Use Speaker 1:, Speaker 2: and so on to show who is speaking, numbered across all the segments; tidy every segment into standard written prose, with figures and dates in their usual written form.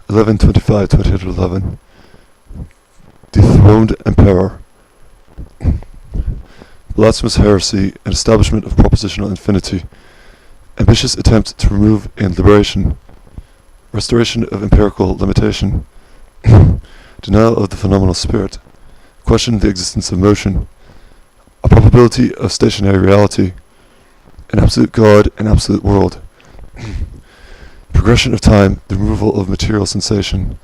Speaker 1: 1125-2811. Dethroned Emperor. Blasphemous heresy and establishment of propositional infinity. Ambitious attempt to remove in liberation. Restoration of empirical limitation. Denial of the phenomenal spirit. Question the existence of motion. A probability of stationary reality. An absolute God, an absolute world. Progression of time, the removal of material sensation.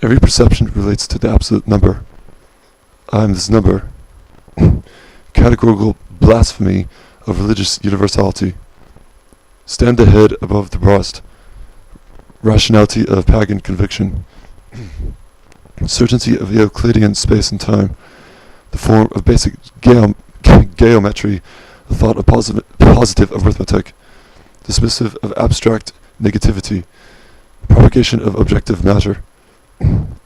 Speaker 1: Every perception relates to the absolute number. I am this number. Categorical blasphemy of religious universality. Stand the head above the breast. Rationality of pagan conviction. Certainty of Euclidean space and time. The form of basic geometry, the thought of positive arithmetic. Dismissive of abstract negativity. Propagation of objective matter.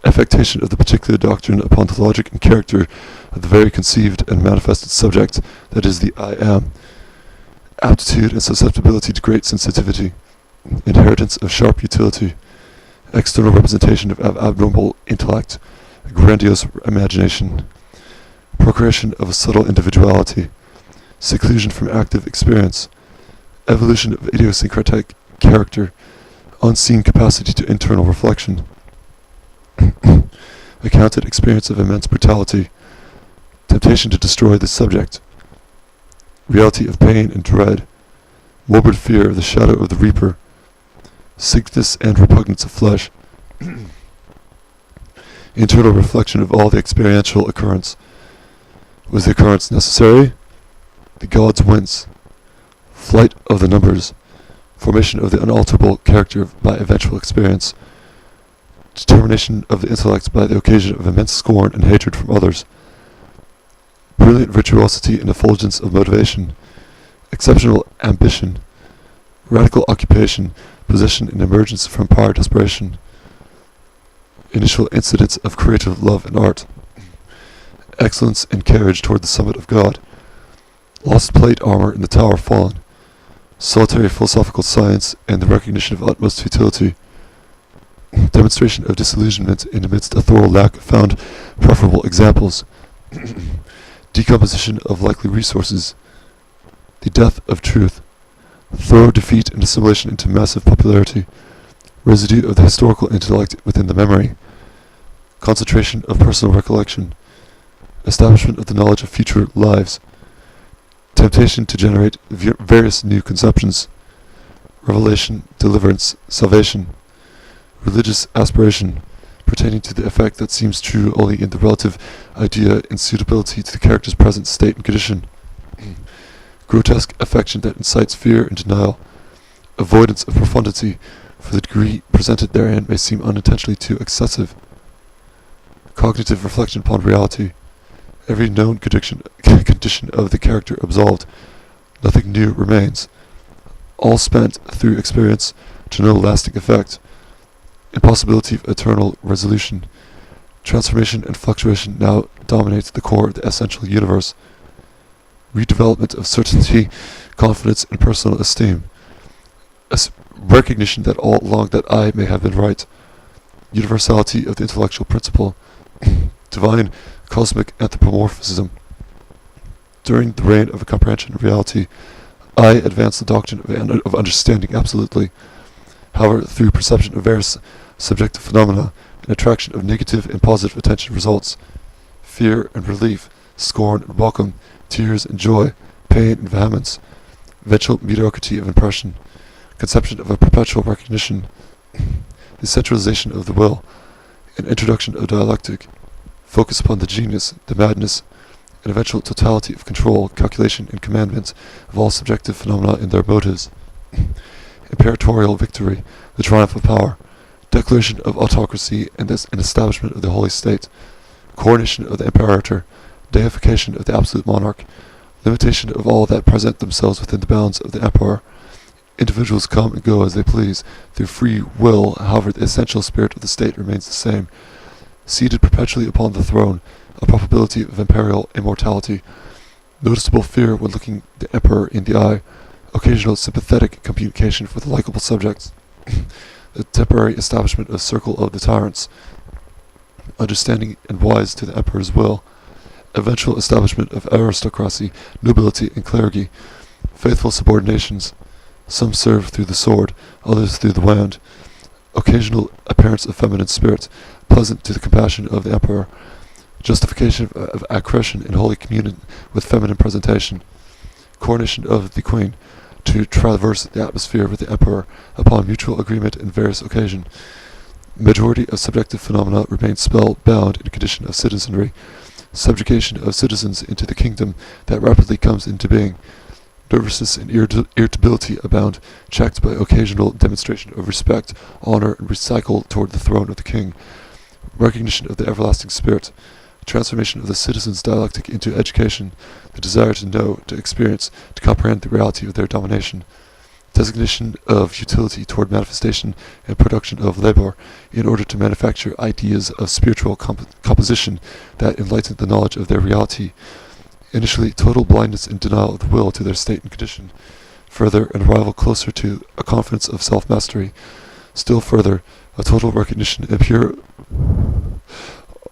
Speaker 1: Affectation of the particular doctrine upon the logic and character of the very conceived and manifested subject, that is the I am. Aptitude and susceptibility to great sensitivity. Inheritance of sharp utility. External representation of abnormal intellect. Grandiose imagination. Procreation of a subtle individuality. Seclusion from active experience. Evolution of idiosyncratic character. Unseen capacity to internal reflection. Accounted experience of immense brutality. Temptation to destroy the subject. Reality of pain and dread. Morbid fear of the shadow of the reaper. Sickness and repugnance of flesh. Internal reflection of all the experiential occurrence. Was the occurrence necessary? The gods wince. Flight of the numbers. Formation of the unalterable character by eventual experience. Determination of the intellect by the occasion of immense scorn and hatred from others. Brilliant virtuosity and effulgence of motivation. Exceptional ambition. Radical occupation, possession and emergence from prior desperation. Initial incidents of creative love and art. Excellence and carriage toward the summit of God. Lost plate armor in the tower fallen. Solitary philosophical science and the recognition of utmost futility. Demonstration of disillusionment in amidst a thorough lack of found preferable examples. Decomposition of likely resources. The death of truth. Thorough defeat and assimilation into massive popularity. Residue of the historical intellect within the memory. Concentration of personal recollection. Establishment of the knowledge of future lives. Temptation to generate various new conceptions. Revelation, deliverance, salvation. Religious aspiration, pertaining to the effect that seems true only in the relative idea in suitability to the character's present state and condition. Grotesque affection that incites fear and denial. Avoidance of profundity, for the degree presented therein may seem unintentionally too excessive. Cognitive reflection upon reality. Every known condition of the character absolved. Nothing new remains. All spent through experience to no lasting effect. Impossibility of eternal resolution. Transformation and fluctuation now dominate the core of the essential universe. Redevelopment of certainty, confidence, and personal esteem. Recognition that all along that I may have been right. Universality of the intellectual principle. Divine cosmic anthropomorphism. During the reign of a comprehension of reality, I advance the doctrine of understanding absolutely. However, through perception of various subjective phenomena, an attraction of negative and positive attention results. Fear and relief, scorn and welcome, tears and joy, pain and vehemence, eventual mediocrity of impression, conception of a perpetual recognition, the centralization of the will, an introduction of dialectic, focus upon the genius, the madness, an eventual totality of control, calculation, and commandment of all subjective phenomena in their motives, imperatorial victory, the triumph of power, declaration of autocracy and an establishment of the holy state, coronation of the imperator, deification of the absolute monarch, limitation of all that present themselves within the bounds of the emperor. Individuals come and go as they please, through free will, however the essential spirit of the state remains the same. Seated perpetually upon the throne, a probability of imperial immortality, noticeable fear when looking the emperor in the eye, occasional sympathetic communication for the likable subjects, a temporary establishment of circle of the tyrants, understanding and wise to the emperor's will, eventual establishment of aristocracy, nobility, and clergy, faithful subordinations, some serve through the sword, others through the wand, occasional appearance of feminine spirit, pleasant to the compassion of the emperor, justification of accretion in holy communion with feminine presentation, coronation of the queen, to traverse the atmosphere with the emperor upon mutual agreement in various occasions. Majority of subjective phenomena remain spell-bound in condition of citizenry, subjugation of citizens into the kingdom that rapidly comes into being. Nervousness and irritability abound, checked by occasional demonstration of respect, honor, and recycle toward the throne of the king. Recognition of the everlasting spirit, transformation of the citizens' dialectic into education, the desire to know, to experience, to comprehend the reality of their domination. Designation of utility toward manifestation and production of labor in order to manufacture ideas of spiritual composition that enlighten the knowledge of their reality. Initially, total blindness and denial of the will to their state and condition. Further, an arrival closer to a confidence of self-mastery. Still further, a total recognition and pure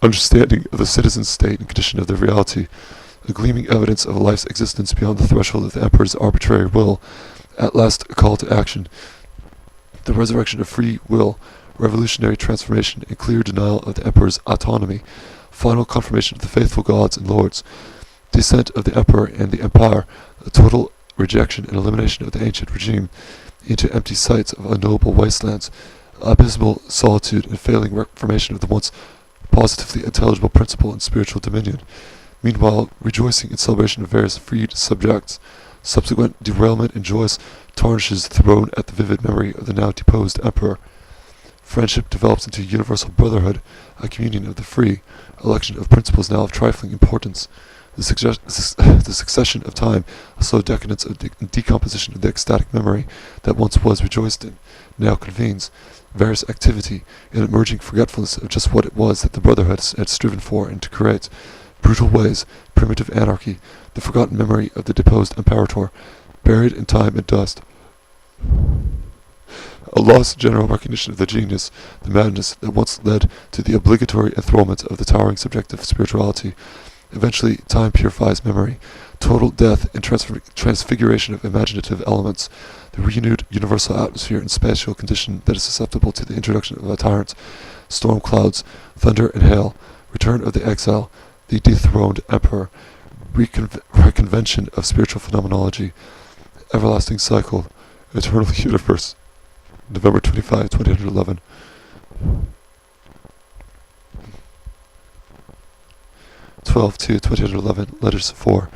Speaker 1: understanding of the citizen's state and condition of their reality. A gleaming evidence of a life's existence beyond the threshold of the emperor's arbitrary will. At last, a call to action. The resurrection of free will, revolutionary transformation, and clear denial of the emperor's autonomy. Final confirmation of the faithful gods and lords. Descent of the emperor and the empire, a total rejection and elimination of the ancient regime into empty sites of unknowable wastelands, abysmal solitude and failing reformation of the once positively intelligible principle and spiritual dominion. Meanwhile, rejoicing in celebration of various freed subjects. Subsequent derailment and joyous tarnishes thrown at the vivid memory of the now deposed emperor. Friendship develops into universal brotherhood, a communion of the free, election of principles now of trifling importance. The succession of time, a slow decadence of decomposition of the ecstatic memory that once was rejoiced in, now convenes. Various activity, an emerging forgetfulness of just what it was that the brotherhood had striven for and to create. Brutal ways, primitive anarchy, the forgotten memory of the deposed imperator, buried in time and dust. A lost general recognition of the genius, the madness that once led to the obligatory enthrallment of the towering subjective spirituality. Eventually, time purifies memory. Total death and transfiguration of imaginative elements. The renewed universal atmosphere and spatial condition that is susceptible to the introduction of a tyrant. Storm clouds, thunder and hail. Return of the exile. The dethroned emperor. Reconvention of spiritual phenomenology. Everlasting cycle. Eternal universe. November 25, 2011. to 2011, letters 4.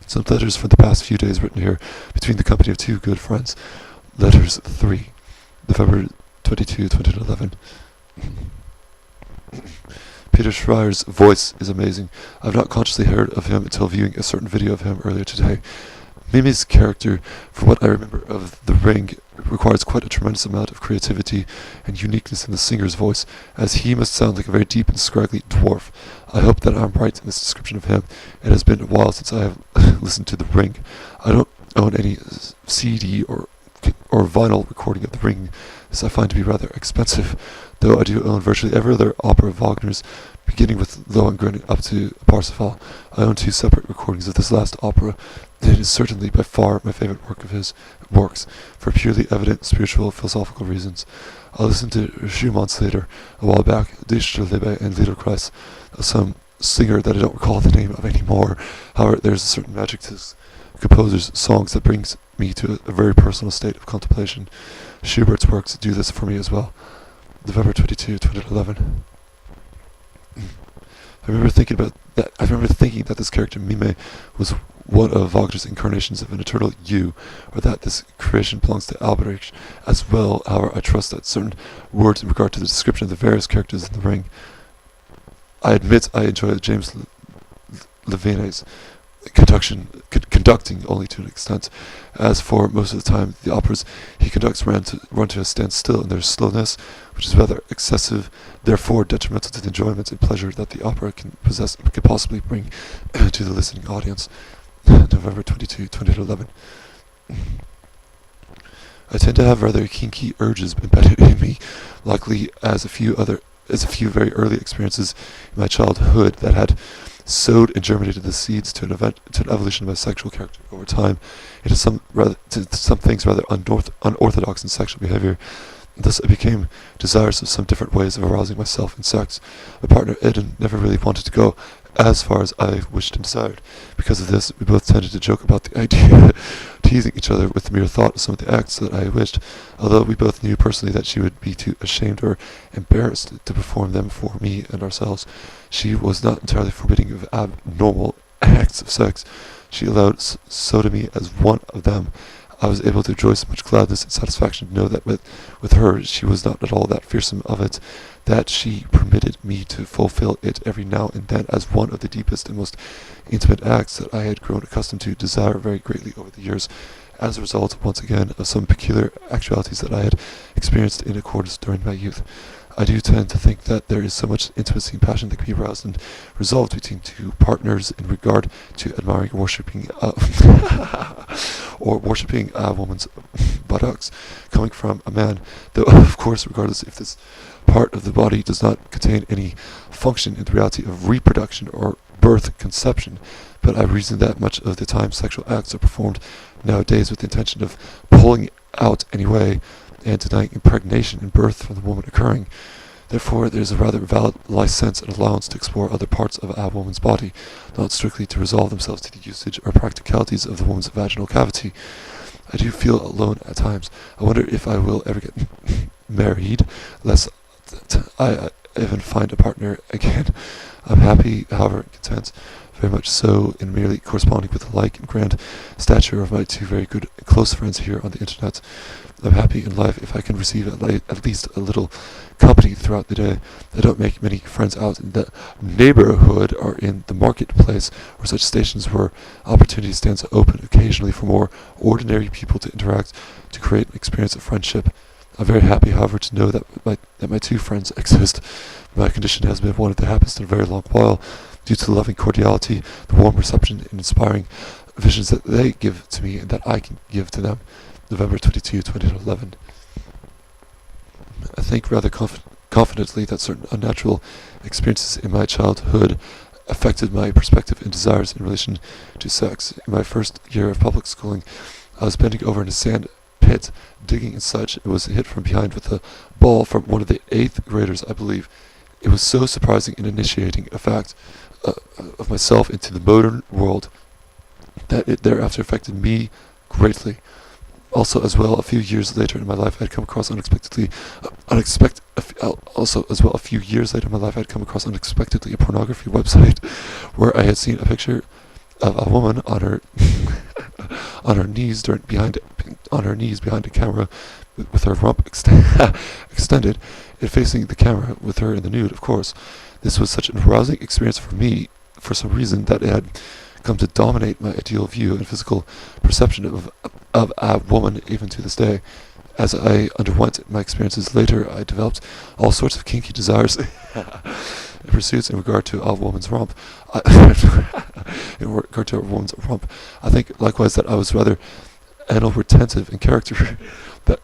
Speaker 1: Some letters from the past few days written here between the company of two good friends. Letters 3, November 22, 2011. Peter Schreier's voice is amazing. I've not consciously heard of him until viewing a certain video of him earlier today. Mimi's character, from what I remember of The Ring, requires quite a tremendous amount of creativity and uniqueness in the singer's voice, as he must sound like a very deep and scraggly dwarf. I hope that I'm right in this description of him. It has been a while since I have listened to The Ring. I don't own any CD or vinyl recording of The Ring, as I find to be rather expensive, though I do own virtually every other opera of Wagner's, beginning with Lohengrin up to Parsifal. I own 2 separate recordings of this last opera. It is certainly by far my favorite work of his works, for purely evident spiritual philosophical reasons. I listened to Schumann's later, a while back, Dichterliebe and Liederkreis, some singer that I don't recall the name of anymore. However, there's a certain magic to this composer's songs that brings me to a very personal state of contemplation. Schubert's works do this for me as well. November 22, 2011. I remember thinking that this character Mime was one of Wagner's incarnations of an eternal you, or that this creation belongs to Albrecht as well. However, I trust that certain words in regard to the description of the various characters in The Ring. I admit I enjoy James Levine's conducting only to an extent. As for most of the time, the operas he conducts run to a standstill in their slowness, which is rather excessive, therefore detrimental to the enjoyment and pleasure that the opera can possibly bring to the listening audience. November 22, 2011. I tend to have rather kinky urges embedded in me, likely as a few very early experiences in my childhood that had sowed and germinated the seeds to an evolution of my sexual character over time into some things rather unorthodox in sexual behavior. Thus, I became desirous of some different ways of arousing myself in sex. My partner, Eden, never really wanted to go as far as I wished and desired. Because of this, we both tended to joke about the idea, teasing each other with the mere thought of some of the acts that I wished, although we both knew personally that she would be too ashamed or embarrassed to perform them for me and ourselves. She was not entirely forbidding of abnormal acts of sex. She allowed sodomy as one of them. I was able to enjoy so much gladness and satisfaction to know that with her she was not at all that fearsome of it, that she permitted me to fulfill it every now and then as one of the deepest and most intimate acts that I had grown accustomed to desire very greatly over the years, as a result, once again, of some peculiar actualities that I had experienced in accordance during my youth. I do tend to think that there is so much intimacy and passion that can be aroused and resolved between two partners in regard to admiring or worshipping a woman's buttocks coming from a man, though of course regardless if this part of the body does not contain any function in the reality of reproduction or birth conception, but I reason that much of the time sexual acts are performed nowadays with the intention of pulling out anyway and denying impregnation and birth from the woman occurring. Therefore, there is a rather valid license and allowance to explore other parts of a woman's body, not strictly to resolve themselves to the usage or practicalities of the woman's vaginal cavity. I do feel alone at times. I wonder if I will ever get married, lest I even find a partner again. I'm happy, however, and content, very much so, in merely corresponding with the like and grand stature of my two very good and close friends here on the internet. I'm happy in life if I can receive at least a little company throughout the day. I don't make many friends out in the neighborhood or in the marketplace or such stations where opportunity stands open occasionally for more ordinary people to interact, to create an experience of friendship. I'm very happy, however, to know that my two friends exist. My condition has been one of the happiest in a very long while, due to the loving cordiality, the warm reception, and inspiring visions that they give to me and that I can give to them. November 22, 2011. I think rather confidently that certain unnatural experiences in my childhood affected my perspective and desires in relation to sex. In my first year of public schooling, I was bending over in a sand pit, digging and such. It was hit from behind with a ball from one of the 8th graders, I believe. It was so surprising and initiating a fact of myself into the modern world that it thereafter affected me greatly. Also, as well, a few years later in my life, I had come across a pornography website where I had seen a picture of a woman on her on her knees behind a camera with her rump extended and facing the camera with her in the nude, of course. This was such an arousing experience for me for some reason that it had come to dominate my ideal view and physical perception of a woman even to this day. As I underwent my experiences later, I developed all sorts of kinky desires and pursuits in regard to a woman's rump. I think likewise that I was rather anal retentive in character. That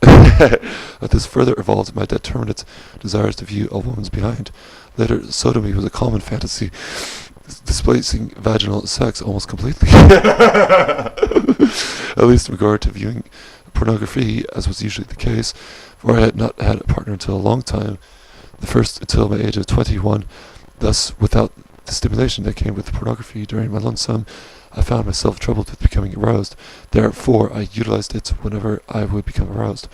Speaker 1: this further evolved my determinate desires to view a woman's behind. Later, sodomy was a common fantasy, displacing vaginal sex almost completely. At least in regard to viewing pornography, as was usually the case, for I had not had a partner until a long time, the first until my age of 21. Thus, without the stimulation that came with pornography during my lonesome, I found myself troubled with becoming aroused. Therefore, I utilized it whenever I would become aroused.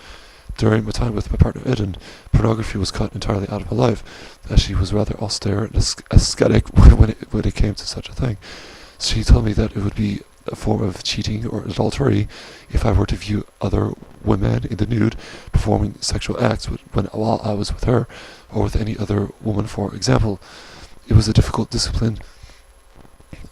Speaker 1: During my time with my partner Eden, pornography was cut entirely out of my life, as she was rather austere and ascetic when it came to such a thing. She told me that it would be a form of cheating or adultery if I were to view other women in the nude performing sexual acts while I was with her, or with any other woman, for example. It was a difficult discipline.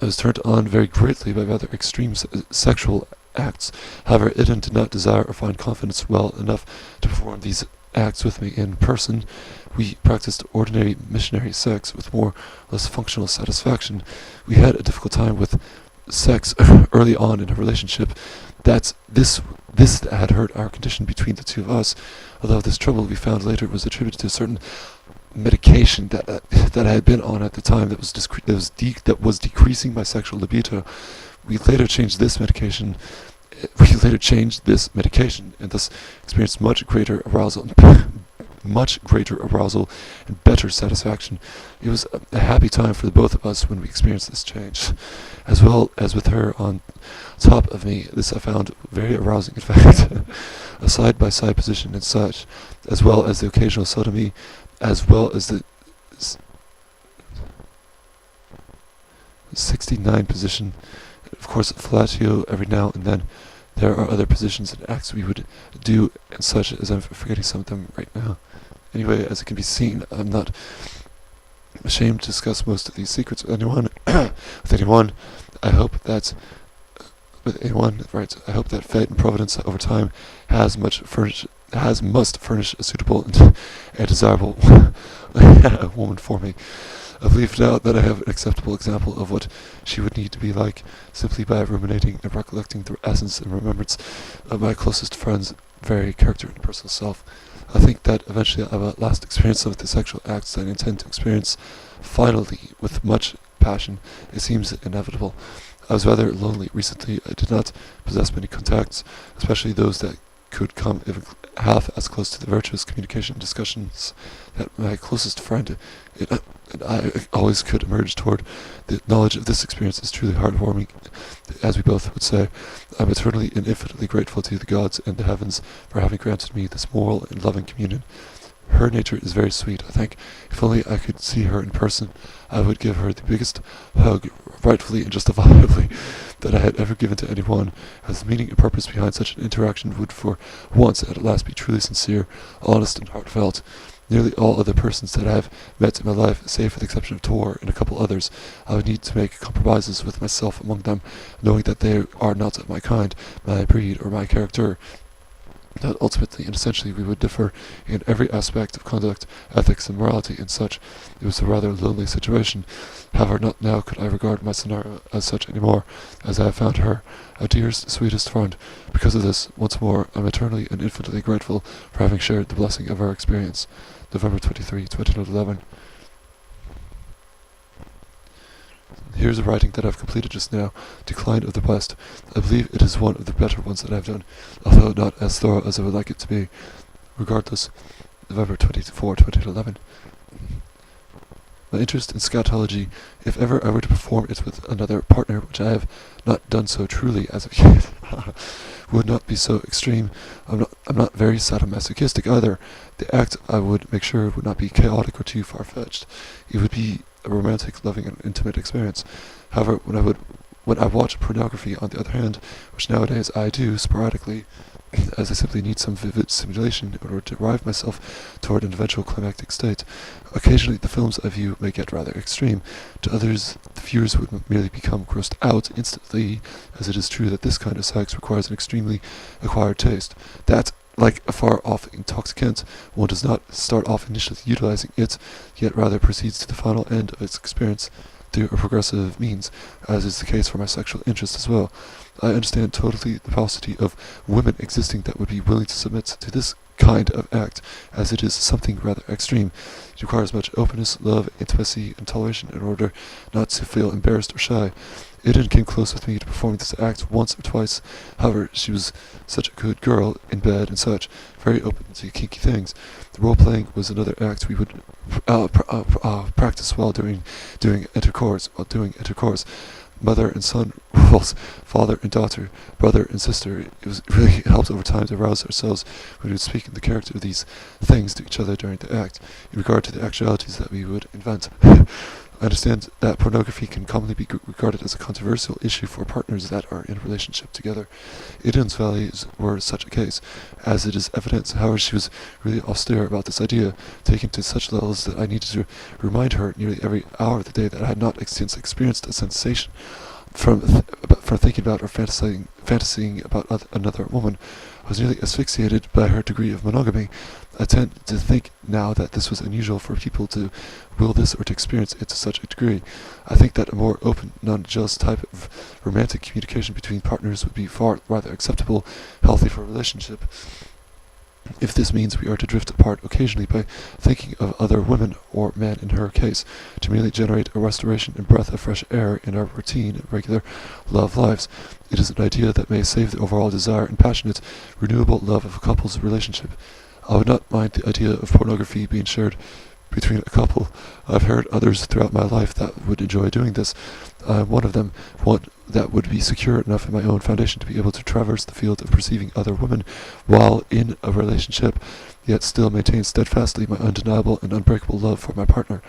Speaker 1: I was turned on very greatly by rather extreme sexual acts. However, Eden did not desire or find confidence well enough to perform these acts with me in person. We practiced ordinary missionary sex with more or less functional satisfaction. We had a difficult time with sex early on in a relationship. This This had hurt our condition between the two of us, although this trouble we found later was attributed to a certain medication that I had been on at the time that was decreasing my sexual libido. We later changed this medication. We later changed this medication and thus experienced much greater arousal and better satisfaction. It was a happy time for the both of us when we experienced this change. As well as with her on top of me, this I found very arousing in fact. A side-by-side position and such, as well as the occasional sodomy, as well as the 69 position, of course fellatio every now and then. There are other positions and acts we would do and such, as I'm forgetting some of them right now. Anyway, as it can be seen, I'm not ashamed to discuss most of these secrets with anyone. I hope that I hope that fate and providence over time must furnish a suitable and desirable woman for me. I believe now that I have an acceptable example of what she would need to be like, simply by ruminating and recollecting the essence and remembrance of my closest friend's very character and personal self. I think that eventually I will at last experience some of the sexual acts that I intend to experience. Finally, with much passion, it seems inevitable. I was rather lonely recently. I did not possess many contacts, especially those that could come even half as close to the virtuous communication and discussions that my closest friend and I always could emerge toward. The knowledge of this experience is truly heartwarming, as we both would say. I'm eternally and infinitely grateful to the gods and the heavens for having granted me this moral and loving communion. Her nature is very sweet. I think if only I could see her in person, I would give her the biggest hug, rightfully and justifiably, that I had ever given to anyone, as the meaning and purpose behind such an interaction would for once at last be truly sincere, honest, and heartfelt. Nearly all other persons that I have met in my life, save for the exception of Tor and a couple others, I would need to make compromises with myself among them, knowing that they are not of my kind, my breed, or my character. That ultimately and essentially we would differ in every aspect of conduct, ethics, and morality and such. It was a rather lonely situation. However, not now could I regard my scenario as such any more, as I have found her, a dearest, sweetest friend. Because of this, once more, I'm eternally and infinitely grateful for having shared the blessing of our experience. November 23, 2011. Here's a writing that I've completed just now, Decline of the West. I believe it is one of the better ones that I've done, although not as thorough as I would like it to be. Regardless, November 24, 2011. My interest in scatology, if ever I were to perform it with another partner, which I have not done so truly as of yet, would not be so extreme. I'm not very sadomasochistic either. The act, I would make sure, would not be chaotic or too far-fetched. It would be a romantic, loving, and intimate experience. However, when I watch pornography, on the other hand, which nowadays I do sporadically, as I simply need some vivid stimulation in order to drive myself toward an eventual climactic state, occasionally the films I view may get rather extreme. To others, the viewers would merely become grossed out instantly, as it is true that this kind of sex requires an extremely acquired taste. That, like a far-off intoxicant, one does not start off initially utilizing it, yet rather proceeds to the final end of its experience through a progressive means, as is the case for my sexual interest as well. I understand totally the paucity of women existing that would be willing to submit to this kind of act, as it is something rather extreme. It requires much openness, love, intimacy, and toleration in order not to feel embarrassed or shy. Eden came close with me to performing this act once or twice. However, she was such a good girl in bed and such, very open to kinky things. The role-playing was another act we would practice while doing intercourse. Mother and son roles, father and daughter, brother and sister. It really helped over time to arouse ourselves when we would speak in the character of these things to each other during the act, in regard to the actualities that we would invent. I understand that pornography can commonly be regarded as a controversial issue for partners that are in a relationship together. Eden's values were such a case, as it is evident. However, she was really austere about this idea, taken to such levels that I needed to remind her nearly every hour of the day that I had not experienced a sensation from thinking about or fantasizing fantasying about another woman. I was nearly asphyxiated by her degree of monogamy. I tend to think now that this was unusual for people to will this or to experience it to such a degree. I think that a more open, non-jealous type of romantic communication between partners would be far rather acceptable, healthy for a relationship. If this means we are to drift apart occasionally by thinking of other women, or men in her case, to merely generate a restoration and breath of fresh air in our routine, regular love lives, it is an idea that may save the overall desire and passionate, renewable love of a couple's relationship. I would not mind the idea of pornography being shared between a couple. I've heard others throughout my life that would enjoy doing this. I'm one of them, one that would be secure enough in my own foundation to be able to traverse the field of perceiving other women while in a relationship, yet still maintain steadfastly my undeniable and unbreakable love for my partner.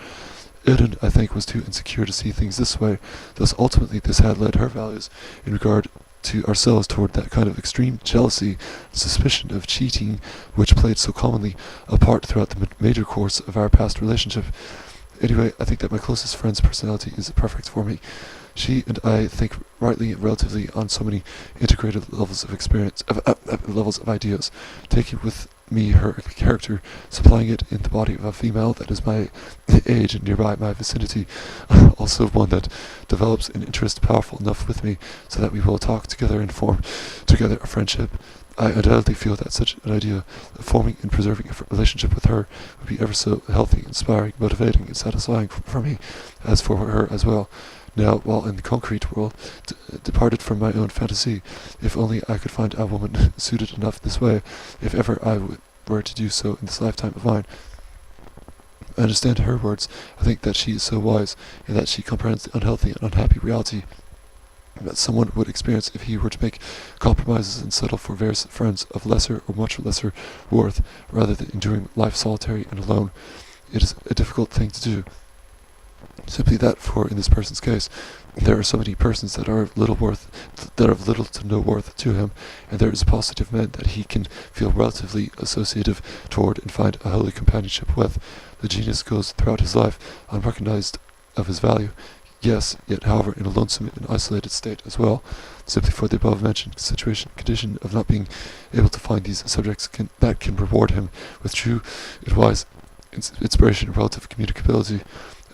Speaker 1: Eden, I think, was too insecure to see things this way, thus ultimately this had led her values in regard to ourselves toward that kind of extreme jealousy, suspicion of cheating, which played so commonly a part throughout the major course of our past relationship. Anyway, I think that my closest friend's personality is perfect for me. She and I think rightly and relatively on so many integrated levels of experience, levels of ideas, taking with me her character, supplying it in the body of a female that is my age and nearby my vicinity, also one that develops an interest powerful enough with me so that we will talk together and form together a friendship. I undoubtedly feel that such an idea of forming and preserving a relationship with her would be ever so healthy, inspiring, motivating, and satisfying for me, as for her as well. Now, while in the concrete world, departed from my own fantasy, if only I could find a woman suited enough this way, if ever I were to do so in this lifetime of mine. I understand her words. I think that she is so wise, and that she comprehends the unhealthy and unhappy reality that someone would experience if he were to make compromises and settle for various friends of lesser or much lesser worth, rather than enduring life solitary and alone. It is a difficult thing to do. Simply that, for in this person's case, there are so many persons that are of little to no worth to him, and there is a paucity of men that he can feel relatively associative toward and find a holy companionship with. The genius goes throughout his life unrecognized of his value. Yes, yet however in a lonesome and isolated state as well, simply for the above-mentioned condition of not being able to find these subjects that can reward him with true and wise inspiration and relative communicability.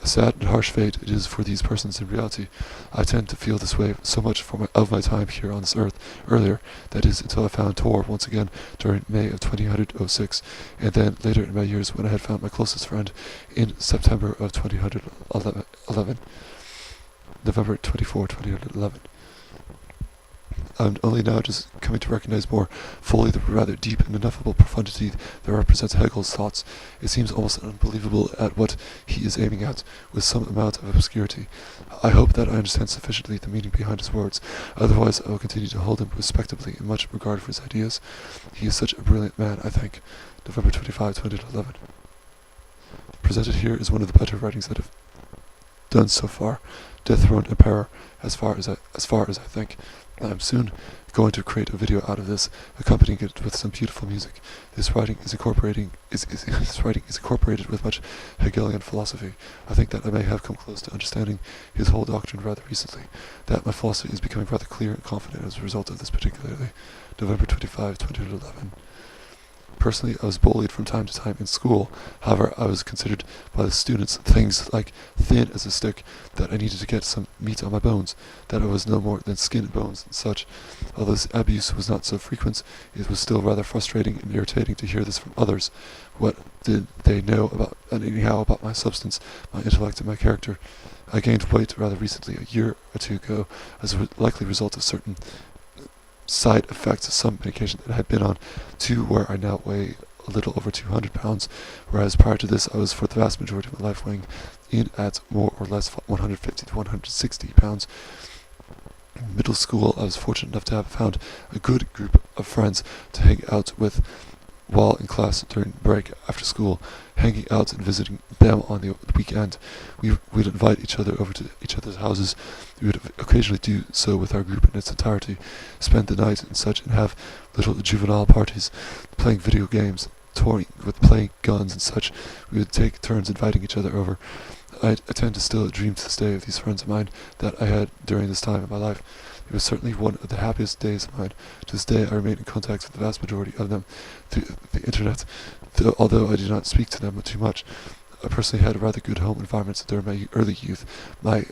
Speaker 1: A sad and harsh fate it is for these persons in reality. I tend to feel this way so much of my time here on this earth earlier, that is, until I found Tor once again during May of 2006, and then later in my years when I had found my closest friend in September of 2011. November 24, 2011. I'm only now just coming to recognize more fully the rather deep and ineffable profundity that represents Hegel's thoughts. It seems almost unbelievable at what he is aiming at, with some amount of obscurity. I hope that I understand sufficiently the meaning behind his words, otherwise I will continue to hold him respectably in much regard for his ideas. He is such a brilliant man, I think. November 25, 2011. Presented here is one of the better writings that have done so far. Death Throne Emperor, as far as I think. I'm soon going to create a video out of this, accompanying it with some beautiful music. This writing is incorporated with much Hegelian philosophy. I think that I may have come close to understanding his whole doctrine rather recently, that my philosophy is becoming rather clear and confident as a result of this particularly. November 25, 2011. Personally, I was bullied from time to time in school. However, I was considered by the students things like thin as a stick, that I needed to get some meat on my bones, that I was no more than skin and bones and such. Although this abuse was not so frequent, it was still rather frustrating and irritating to hear this from others. What did they know about my substance, my intellect, and my character? I gained weight rather recently, a year or two ago, as a likely result of certain side effects of some medication that I had been on, to where I now weigh a little over 200 pounds, whereas prior to this I was for the vast majority of my life weighing in at more or less 150 to 160 pounds. In middle school, I was fortunate enough to have found a good group of friends to hang out with while in class during break after school, hanging out and visiting them on the weekend. We'd invite each other over to each other's houses. We would occasionally do so with our group in its entirety, spend the night and such, and have little juvenile parties, playing video games, touring with playing guns and such. We would take turns inviting each other over. I tend to still dream to this day of these friends of mine that I had during this time of my life. It was certainly one of the happiest days of mine. To this day, I remain in contact with the vast majority of them through the internet, although I do not speak to them too much. I personally had a rather good home environment during my early youth. My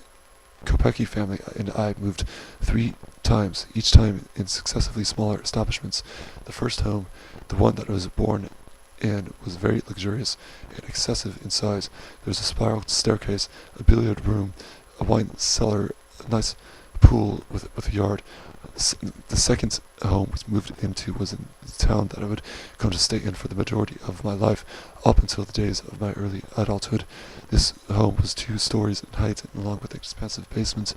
Speaker 1: Kopecky family and I moved 3 times, each time in successively smaller establishments. The first home, the one that I was born in, was very luxurious and excessive in size. There was a spiral staircase, a billiard room, a wine cellar, a nice pool with a yard. The second home we moved into was in the town that I would come to stay in for the majority of my life, up until the days of my early adulthood. This home was 2 stories in height, and along with expansive basements,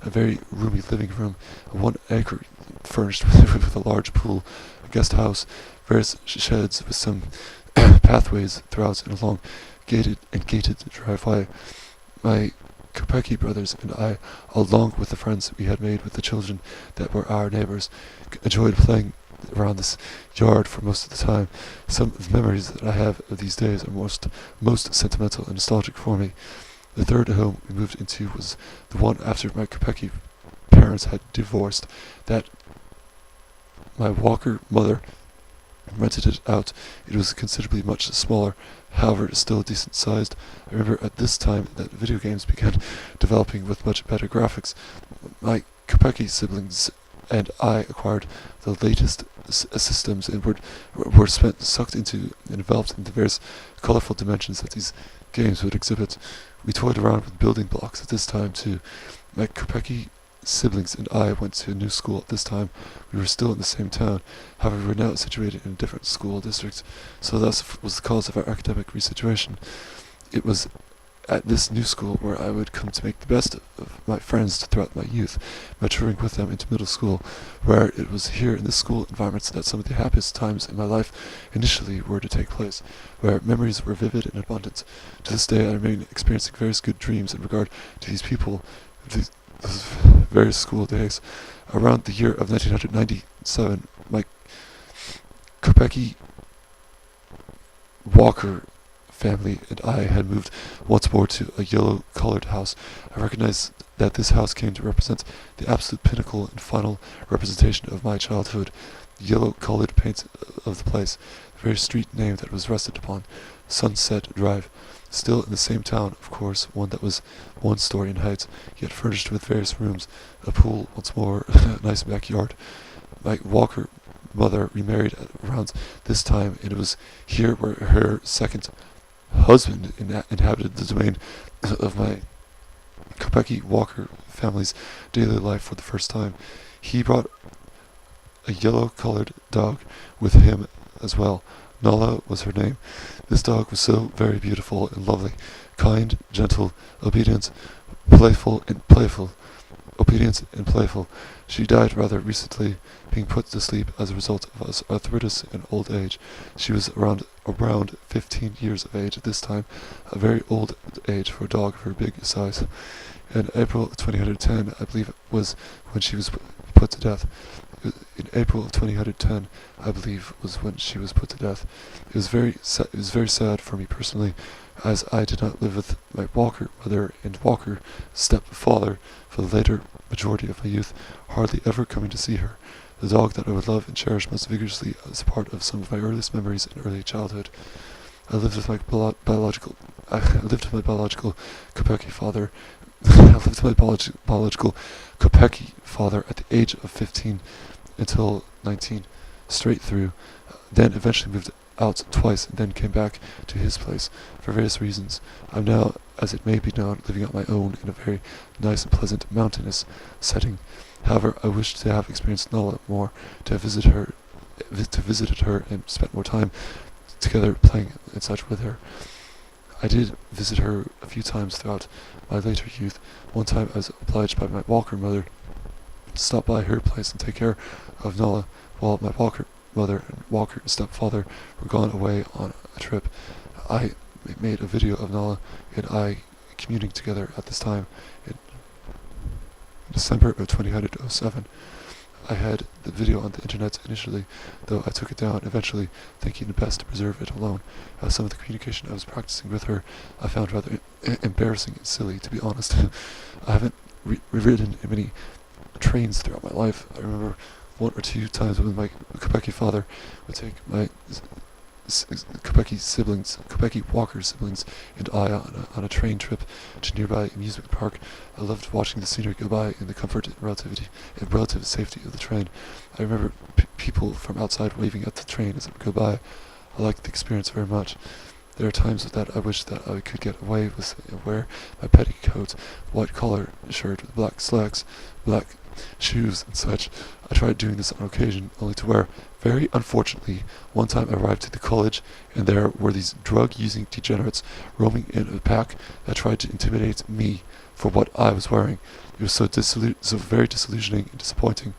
Speaker 1: a very roomy living room, a 1 acre furnished with a large pool, a guest house, various sheds with some pathways throughout and along gated driveway. My Kopecky brothers and I, along with the friends we had made with the children that were our neighbours, enjoyed playing around this yard for most of the time. Some of the memories that I have of these days are most sentimental and nostalgic for me. The third home we moved into was the one after my Kopecky parents had divorced, that my Walker mother rented it out. It was considerably much smaller, however still decent sized. I remember at this time that video games began developing with much better graphics. My Kopecky siblings and I acquired the latest systems and were sucked into and enveloped in the various colorful dimensions that these games would exhibit. We toyed around with building blocks at this time too. My Kopecky siblings and I went to a new school at this time. We were still in the same town, however we were now situated in a different school district, so thus was the cause of our academic resituation. It was at this new school where I would come to make the best of my friends throughout my youth, maturing with them into middle school, where it was here in this school environment that some of the happiest times in my life initially were to take place, where memories were vivid and abundant. To this day I remain experiencing various good dreams in regard to these people, those various school days. Around the year of 1997, my Kopecky Walker family and I had moved once more to a yellow-colored house. I recognized that this house came to represent the absolute pinnacle and final representation of my childhood. The yellow-colored paint of the place, the very street name that was rested upon, Sunset Drive. Still in the same town, of course, one that was 1 story in height, yet furnished with various rooms, a pool once more, a nice backyard. My Walker mother remarried around this time, and it was here where her second husband inhabited the domain of my Kopecky Walker family's daily life for the first time. He brought a yellow-colored dog with him as well. Nala was her name. This dog was so very beautiful and lovely, kind, gentle, obedient, playful. She died rather recently, being put to sleep as a result of arthritis and old age. She was around 15 years of age at this time, a very old age for a dog of her big size. In April of 2010, I believe, was when she was put to death. In April of 2010, I believe, was when she was put to death. It was very sad for me personally, as I did not live with my Walker mother and Walker stepfather for the later majority of my youth, hardly ever coming to see her. The dog that I would love and cherish most vigorously as part of some of my earliest memories in early childhood. I lived with my biological Kopecky father. I lived with my biological Kopecky father at the age of 15 until 19, straight through. Then eventually moved out twice and then came back to his place for various reasons. I'm now, as it may be known, living on my own in a very nice and pleasant mountainous setting. However, I wish to have experienced Nala more, to have visited her and spent more time together playing and such with her. I did visit her a few times throughout my later youth. One time I was obliged by my Walker mother to stop by her place and take care of Nala while my Walker mother and Walker stepfather were gone away on a trip. I made a video of Nala and I communing together at this time in December of 2007. I had the video on the internet initially, though I took it down eventually, thinking it best to preserve it alone, as some of the communication I was practicing with her I found rather embarrassing and silly, to be honest. I haven't written in many trains throughout my life. I remember one or two times when my Quebecy father would take my Quebecy Walker siblings, and I on a train trip to nearby amusement park. I loved watching the scenery go by in the comfort and relative safety of the train. I remember people from outside waving at the train as it would go by. I liked the experience very much. There are times that I wish that I could get away with wear my petticoat, white collar shirt with black slacks, black shoes and such. I tried doing this on occasion, only to wear. Very unfortunately, one time I arrived at the college, and there were these drug-using degenerates roaming in a pack that tried to intimidate me for what I was wearing. It was so very disillusioning and disappointing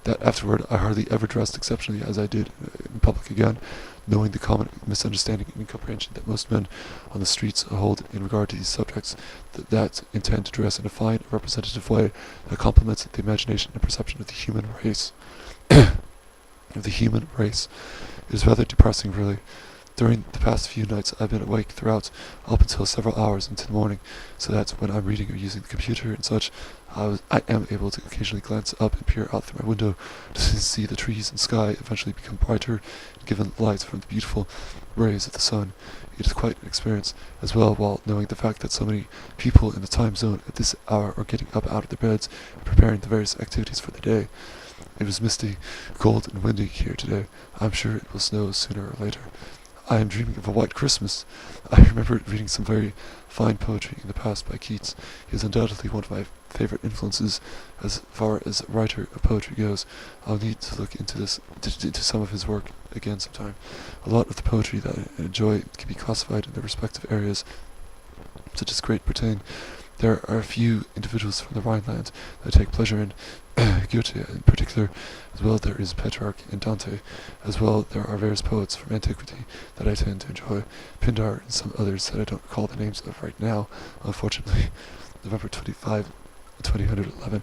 Speaker 1: that afterward I hardly ever dressed exceptionally as I did in public again, knowing the common misunderstanding and incomprehension that most men on the streets hold in regard to these subjects, that intend to dress in a fine, representative way that complements the imagination and perception of the human race. Of the human race. It is rather depressing, really. During the past few nights, I've been awake throughout, up until several hours into the morning, so that when I'm reading or using the computer and such, I am able to occasionally glance up and peer out through my window to see the trees and sky eventually become brighter, given light from the beautiful rays of the sun. It is quite an experience, as well, while knowing the fact that so many people in the time zone at this hour are getting up out of their beds and preparing the various activities for the day. It was misty, cold, and windy here today. I'm sure it will snow sooner or later. I am dreaming of a white Christmas. I remember reading some very fine poetry in the past by Keats. He is undoubtedly one of my favorite influences as far as a writer of poetry goes. I'll need to look into some of his work again sometime. A lot of the poetry that I enjoy can be classified in their respective areas, such as Great Britain. There are a few individuals from the Rhineland that I take pleasure in, Goethe in particular, as well there is Petrarch and Dante, as well there are various poets from antiquity that I tend to enjoy, Pindar and some others that I don't recall the names of right now, unfortunately. November 25, 2011.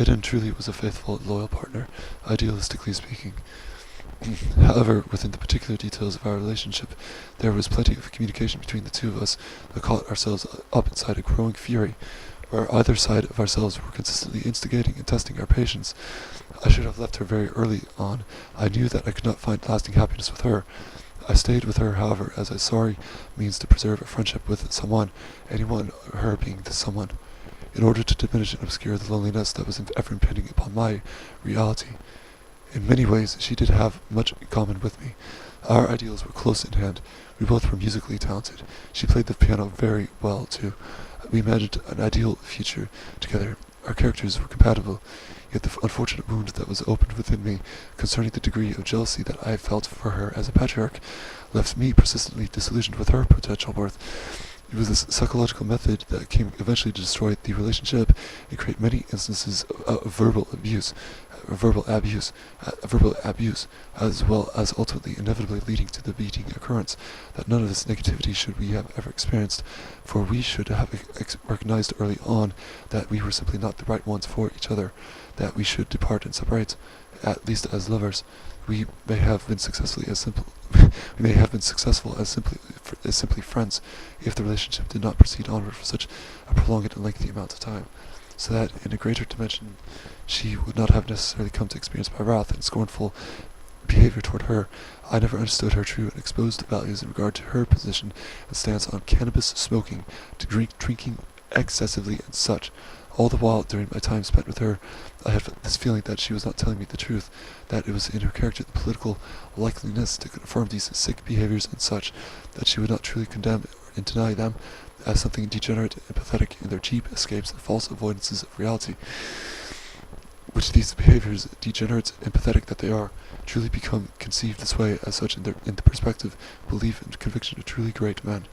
Speaker 1: Eden truly was a faithful and loyal partner, idealistically speaking. However, within the particular details of our relationship, there was plenty of communication between the two of us that caught ourselves up inside a growing fury, where either side of ourselves were consistently instigating and testing our patience. I should have left her very early on. I knew that I could not find lasting happiness with her. I stayed with her, however, as a sorry means to preserve a friendship with someone, anyone, her being the someone, in order to diminish and obscure the loneliness that was ever impending upon my reality. In many ways, she did have much in common with me. Our ideals were close in hand. We both were musically talented. She played the piano very well, too. We imagined an ideal future together. Our characters were compatible, yet the unfortunate wound that was opened within me concerning the degree of jealousy that I felt for her as a patriarch left me persistently disillusioned with her potential worth. It was this psychological method that came eventually to destroy the relationship and create many instances of verbal abuse, as well as ultimately inevitably leading to the beating occurrence that none of this negativity should we have ever experienced, for we should have recognized early on that we were simply not the right ones for each other, that we should depart and separate, at least as lovers. We may have been successful as simply friends, if the relationship did not proceed onward for such a prolonged and lengthy amount of time, so that in a greater dimension she would not have necessarily come to experience my wrath and scornful behavior toward her. I never understood her true and exposed values in regard to her position and stance on cannabis smoking, to drinking excessively and such. All the while, during my time spent with her, I had this feeling that she was not telling me the truth, that it was in her character the political likeliness to confirm these sick behaviors and such, that she would not truly condemn and deny them as something degenerate and pathetic in their cheap escapes and false avoidances of reality, which these behaviors, degenerate and pathetic that they are, truly become conceived this way as such in the perspective, belief, and conviction of truly great men.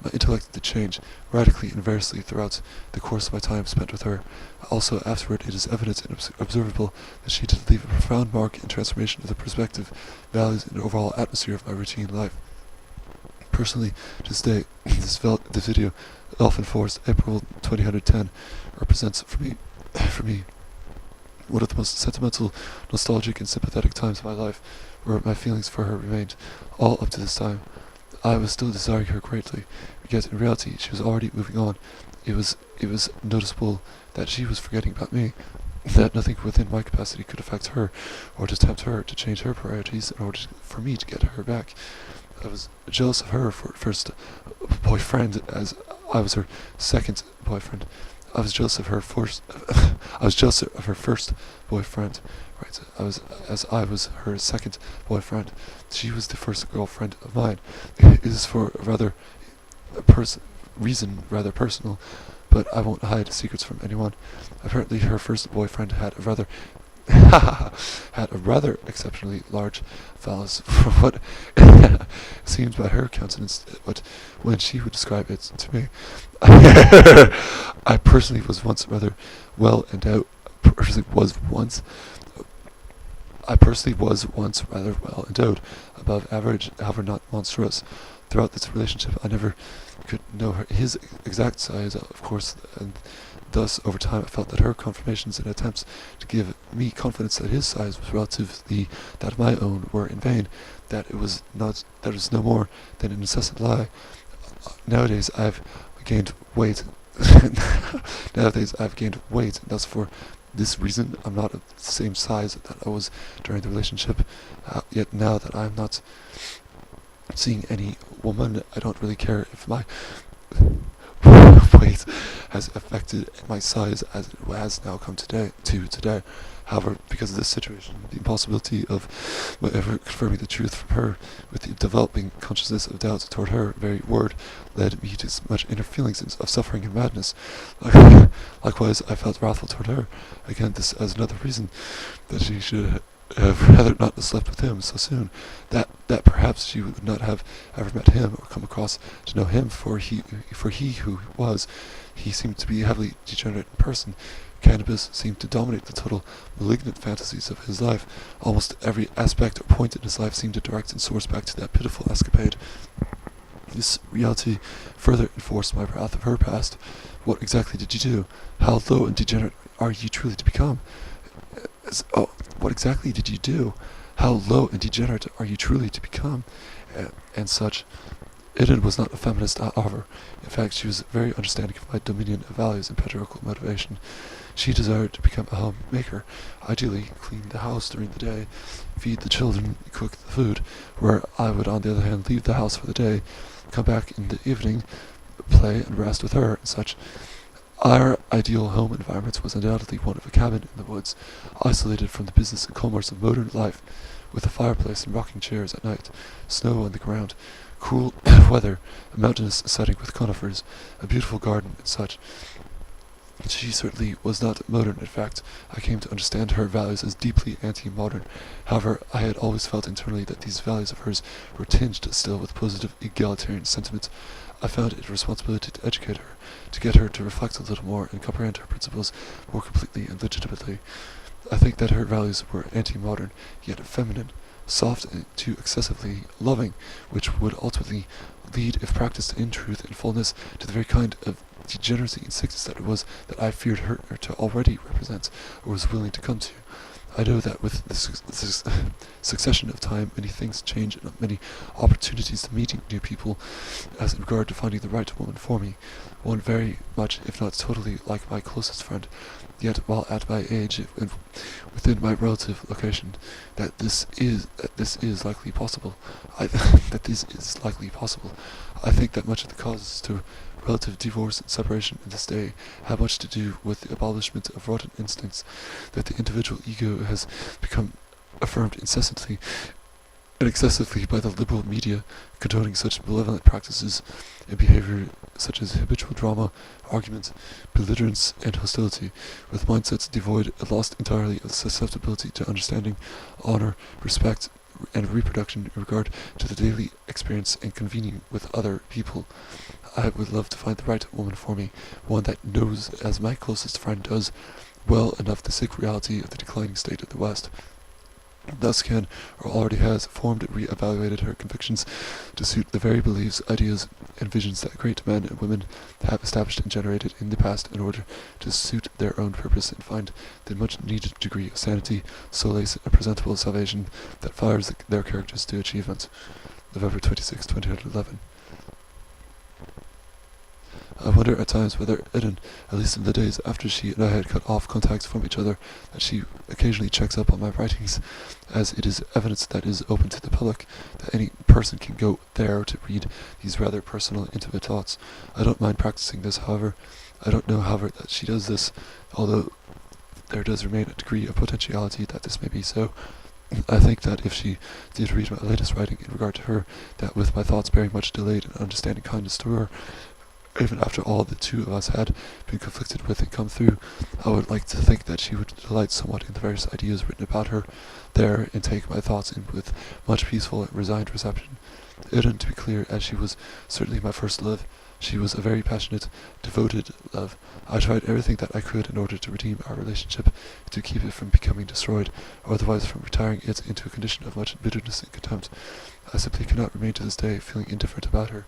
Speaker 1: My intellect did change radically and variously throughout the course of my time spent with her. Also, afterward, it is evident and observable that she did leave a profound mark in transformation of the perspective, values, and overall atmosphere of my routine life. Personally, to this day, this video, Elfin Forest, April 2010, represents for me one of the most sentimental, nostalgic, and sympathetic times of my life, where my feelings for her remained all up to this time. I was still desiring her greatly, yet in reality she was already moving on, it was noticeable that she was forgetting about me, that nothing within my capacity could affect her, or to tempt her to change her priorities in order for me to get her back. I was jealous of her for first boyfriend, as I was her second boyfriend. I was jealous of her first. I was jealous of her first boyfriend. Right. I was her second boyfriend. She was the first girlfriend of mine. It is for reason rather personal, but I won't hide secrets from anyone. Apparently, her first boyfriend had a rather exceptionally large phallus, from what seemed by her countenance, but when she would describe it to me, I personally was once rather well endowed. I personally was once rather well endowed, above average, however not monstrous. Throughout this relationship, I never could know his exact size, of course, and thus over time I felt that her confirmations and attempts to give me confidence that his size was relatively that of my own were in vain, that it was no more than an incessant lie. Nowadays I've gained weight. And thus for this reason I'm not of the same size that I was during the relationship. Yet now that I'm not seeing any woman, I don't really care if my weight has affected my size as it has now come today. However, because of this situation, the impossibility of ever confirming the truth from her, with the developing consciousness of doubt toward her very word, led me to much inner feelings of suffering and madness. Likewise, I felt wrathful toward her. Again, this as another reason that she should have rather not slept with him so soon, that perhaps she would not have ever met him or come across to know him, for he who was, he seemed to be heavily degenerate in person. Cannabis seemed to dominate the total malignant fantasies of his life. Almost every aspect or point in his life seemed to direct and source back to that pitiful escapade. This reality further enforced my wrath of her past. What exactly did you do? How low and degenerate are you truly to become? What exactly did you do? How low and degenerate are you truly to become? And such. Eden was not a feminist, however. In fact, she was very understanding of my dominion of values and patriarchal motivation. She desired to become a homemaker, ideally clean the house during the day, feed the children, cook the food, where I would, on the other hand, leave the house for the day, come back in the evening, play and rest with her, and such. Our ideal home environment was undoubtedly one of a cabin in the woods, isolated from the business and commerce of modern life, with a fireplace and rocking chairs at night, snow on the ground, cool weather, a mountainous setting with conifers, a beautiful garden, and such. She certainly was not modern. In fact, I came to understand her values as deeply anti-modern. However, I had always felt internally that these values of hers were tinged still with positive egalitarian sentiments. I found it a responsibility to educate her, to get her to reflect a little more and comprehend her principles more completely and legitimately. I think that her values were anti-modern, yet feminine, soft and too excessively loving, which would ultimately lead, if practiced in truth and fullness, to the very kind of degeneracy and sickness that it was that I feared her to already represent, or was willing to come to. I know that with this succession of time, many things change and many opportunities to meeting new people as in regard to finding the right woman for me. One very much, if not totally, like my closest friend, yet while at my age and within my relative location, that this is likely possible. I think that much of the causes to relative divorce and separation in this day have much to do with the abolishment of rotten instincts, that the individual ego has become affirmed incessantly and excessively by the liberal media, condoning such malevolent practices and behavior such as habitual drama, argument, belligerence, and hostility, with mindsets devoid and lost entirely of susceptibility to understanding, honor, respect, and reproduction in regard to the daily experience and convening with other people. I would love to find the right woman for me, one that knows, as my closest friend does, well enough the sick reality of the declining state of the West. Thus can, or already has, formed and re-evaluated her convictions to suit the very beliefs, ideas, and visions that great men and women have established and generated in the past in order to suit their own purpose and find the much needed degree of sanity, solace, and presentable salvation that fires their characters to achievement. November 26, 2011. I wonder at times whether Eden, at least in the days after she and I had cut off contact from each other, that she occasionally checks up on my writings, as it is evidence that is open to the public, that any person can go there to read these rather personal, intimate thoughts. I don't mind practicing this, however. I don't know, however, that she does this, although there does remain a degree of potentiality that this may be so. I think that if she did read my latest writing in regard to her, that with my thoughts very much delayed and understanding kindness to her, even after all the two of us had been conflicted with and come through, I would like to think that she would delight somewhat in the various ideas written about her there, and take my thoughts in with much peaceful and resigned reception. Eden, to be clear, as she was certainly my first love, she was a very passionate, devoted love. I tried everything that I could in order to redeem our relationship, to keep it from becoming destroyed, or otherwise from retiring it into a condition of much bitterness and contempt. I simply cannot remain to this day feeling indifferent about her.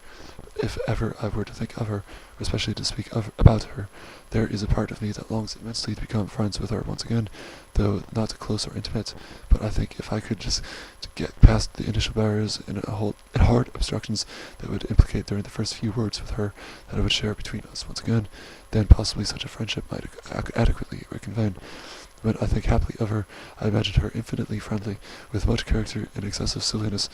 Speaker 1: If ever I were to think of her, or especially to speak about her, there is a part of me that longs immensely to become friends with her once again, though not close or intimate. But I think if I could just to get past the initial barriers and hard obstructions that would implicate during the first few words with her that I would share between us once again, then possibly such a friendship might adequately reconvene. When I think happily of her, I imagine her infinitely friendly, with much character and excessive silliness.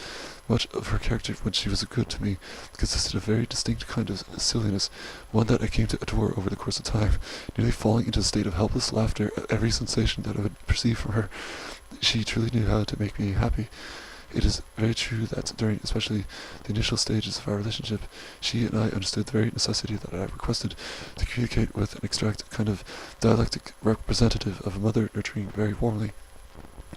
Speaker 1: Much of her character when she was good to me consisted of a very distinct kind of silliness, one that I came to adore over the course of time, nearly falling into a state of helpless laughter at every sensation that I would perceive from her. She truly knew how to make me happy. It is very true that during especially the initial stages of our relationship, she and I understood the very necessity that I requested to communicate with and extract a kind of dialectic representative of a mother nurturing very warmly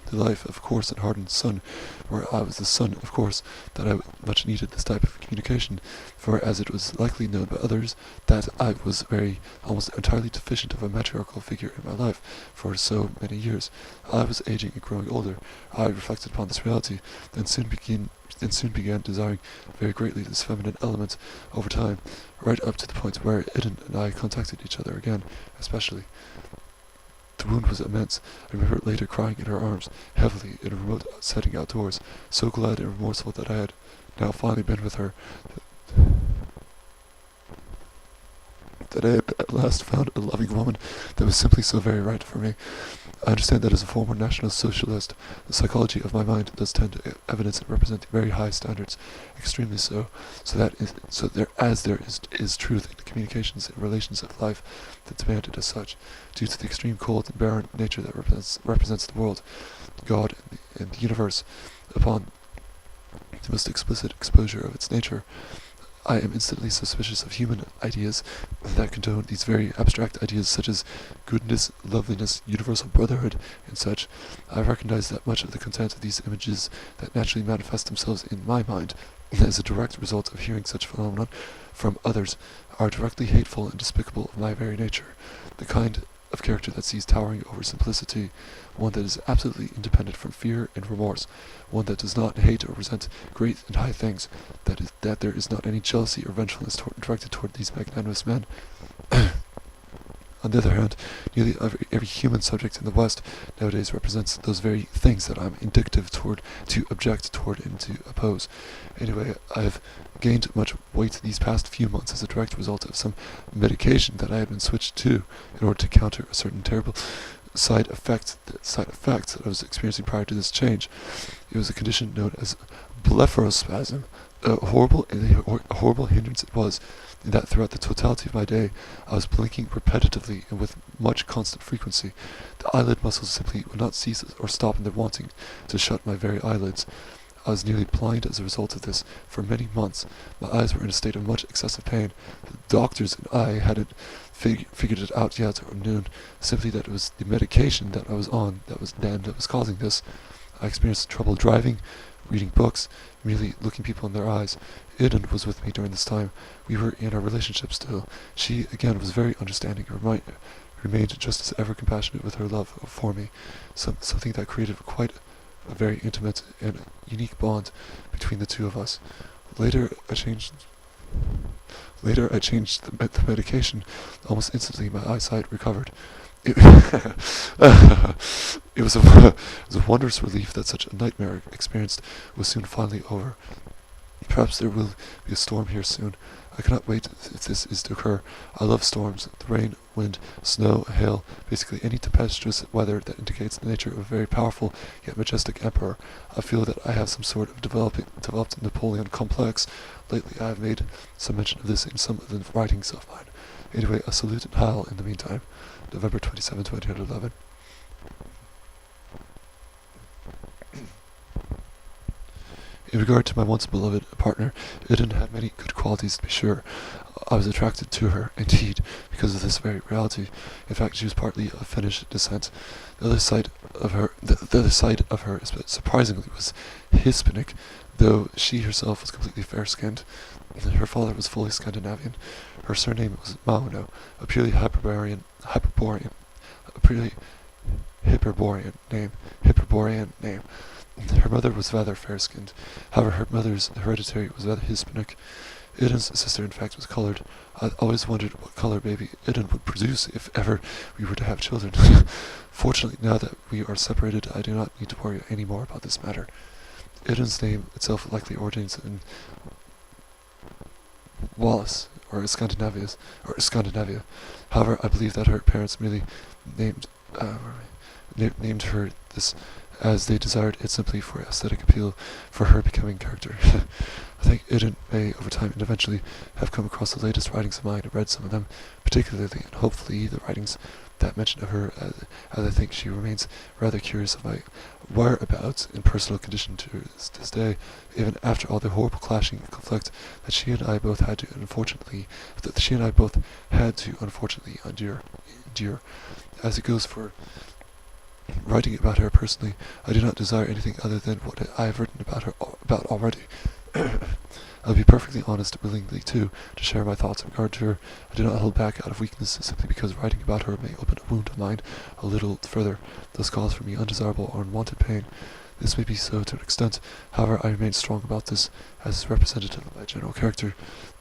Speaker 1: the life of a coarse and hardened son, where I was the son, of course, that I much needed this type of communication, for as it was likely known by others that I was almost entirely deficient of a matriarchal figure in my life for so many years. I was aging and growing older. I reflected upon this reality, and soon began desiring very greatly this feminine element over time, right up to the point where Eden and I contacted each other again, especially. The wound was immense. I remember later crying in her arms, heavily, in a remote setting outdoors, so glad and remorseful that I had now finally been with her, that I had at last found a loving woman that was simply so very right for me. I understand that as a former National Socialist, the psychology of my mind does tend to evidence and represent very high standards, extremely so, there is truth in the communications and relations of life that demand it as such, due to the extreme cold and barren nature that represents the world, God, and the universe, upon the most explicit exposure of its nature. I am instantly suspicious of human ideas that condone these very abstract ideas such as goodness, loveliness, universal brotherhood, and such. I recognize that much of the content of these images that naturally manifest themselves in my mind as a direct result of hearing such phenomena from others are directly hateful and despicable of my very nature, the kind of character that sees towering over simplicity, one that is absolutely independent from fear and remorse, one that does not hate or resent great and high things, that there is not any jealousy or vengefulness directed toward these magnanimous men. On the other hand, nearly every human subject in the West nowadays represents those very things that I'm indicative toward, to object toward, and to oppose. Anyway, I've gained much weight these past few months as a direct result of some medication that I had been switched to in order to counter a certain terrible side effects that I was experiencing prior to this change. It was a condition known as blepharospasm. A horrible hindrance it was, in that throughout the totality of my day, I was blinking repetitively and with much constant frequency. The eyelid muscles simply would not cease or stop in their wanting to shut my very eyelids. I was nearly blind as a result of this for many months. My eyes were in a state of much excessive pain. The doctors and I hadn't figured it out yet, or known simply that it was the medication that I was on that was causing this. I experienced trouble driving, reading books, merely looking people in their eyes. Eden was with me during this time. We were in a relationship still. She, again, was very understanding and remained just as ever compassionate with her love for me, something that created quite a very intimate and unique bond between the two of us. Later, I changed the medication. Almost instantly, my eyesight recovered. It was a wondrous relief that such a nightmare experienced was soon finally over. Perhaps there will be a storm here soon. I cannot wait if this is to occur. I love storms, the rain, wind, snow, hail, basically any tempestuous weather that indicates the nature of a very powerful yet majestic emperor. I feel that I have some sort of developed Napoleon complex. Lately I have made some mention of this in some of the writings of mine. Anyway, a salute and heil in the meantime. November 27, 2011. In regard to my once beloved partner, Iden had many good qualities, to be sure. I was attracted to her, indeed, because of this very reality. In fact, she was partly of Finnish descent. The other side of her, surprisingly, was Hispanic, though she herself was completely fair-skinned. Her father was fully Scandinavian. Her surname was Mauno, a purely Hyperborean name. Her mother was rather fair-skinned. However, her mother's hereditary was rather Hispanic. Iden's sister, in fact, was colored. I always wondered what color baby Iden would produce if ever we were to have children. Fortunately, now that we are separated, I do not need to worry any more about this matter. Iden's name itself likely originates in Wallace, or Scandinavia. However, I believe that her parents merely named her this as they desired it simply for aesthetic appeal, for her becoming character. I think Iden may, over time and eventually, have come across the latest writings of mine and read some of them, particularly and hopefully the writings that mention of her, as I think she remains rather curious of my whereabouts and personal condition to this day, even after all the horrible clashing and conflict that she and I both had to unfortunately endure. As it goes for writing about her personally, I do not desire anything other than what I have written about already. I'll be perfectly honest, willingly too, to share my thoughts in regard to her. I do not hold back out of weakness, simply because writing about her may open a wound of mine a little further, thus cause for me undesirable or unwanted pain. This may be so to an extent, however I remain strong about this, as representative of my general character,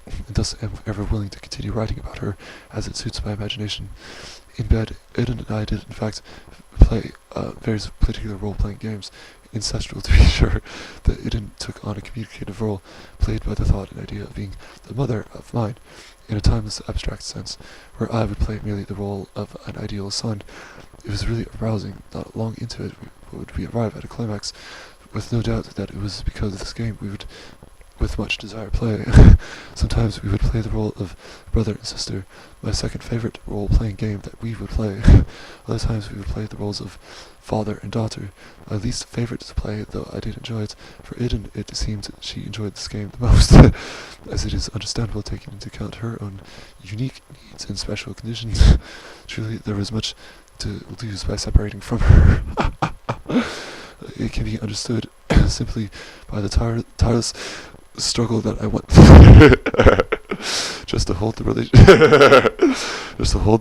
Speaker 1: and thus am ever willing to continue writing about her, as it suits my imagination. In bed, Iden and I did, in fact, play various particular role-playing games, ancestral to be sure, that Iden took on a communicative role, played by the thought and idea of being the mother of mine, in a timeless abstract sense, where I would play merely the role of an ideal son. It was really arousing. Not long into it would we arrive at a climax, with no doubt that it was because of this game we would with much desire play. Sometimes we would play the role of brother and sister, my second favorite role-playing game that we would play. Other times we would play the roles of father and daughter, my least favorite to play, though I did enjoy it. For Iden, it seemed she enjoyed this game the most, as it is understandable taking into account her own unique needs and special conditions. Truly, there was much to lose by separating from her. It can be understood simply by the tireless struggle that I went just to hold the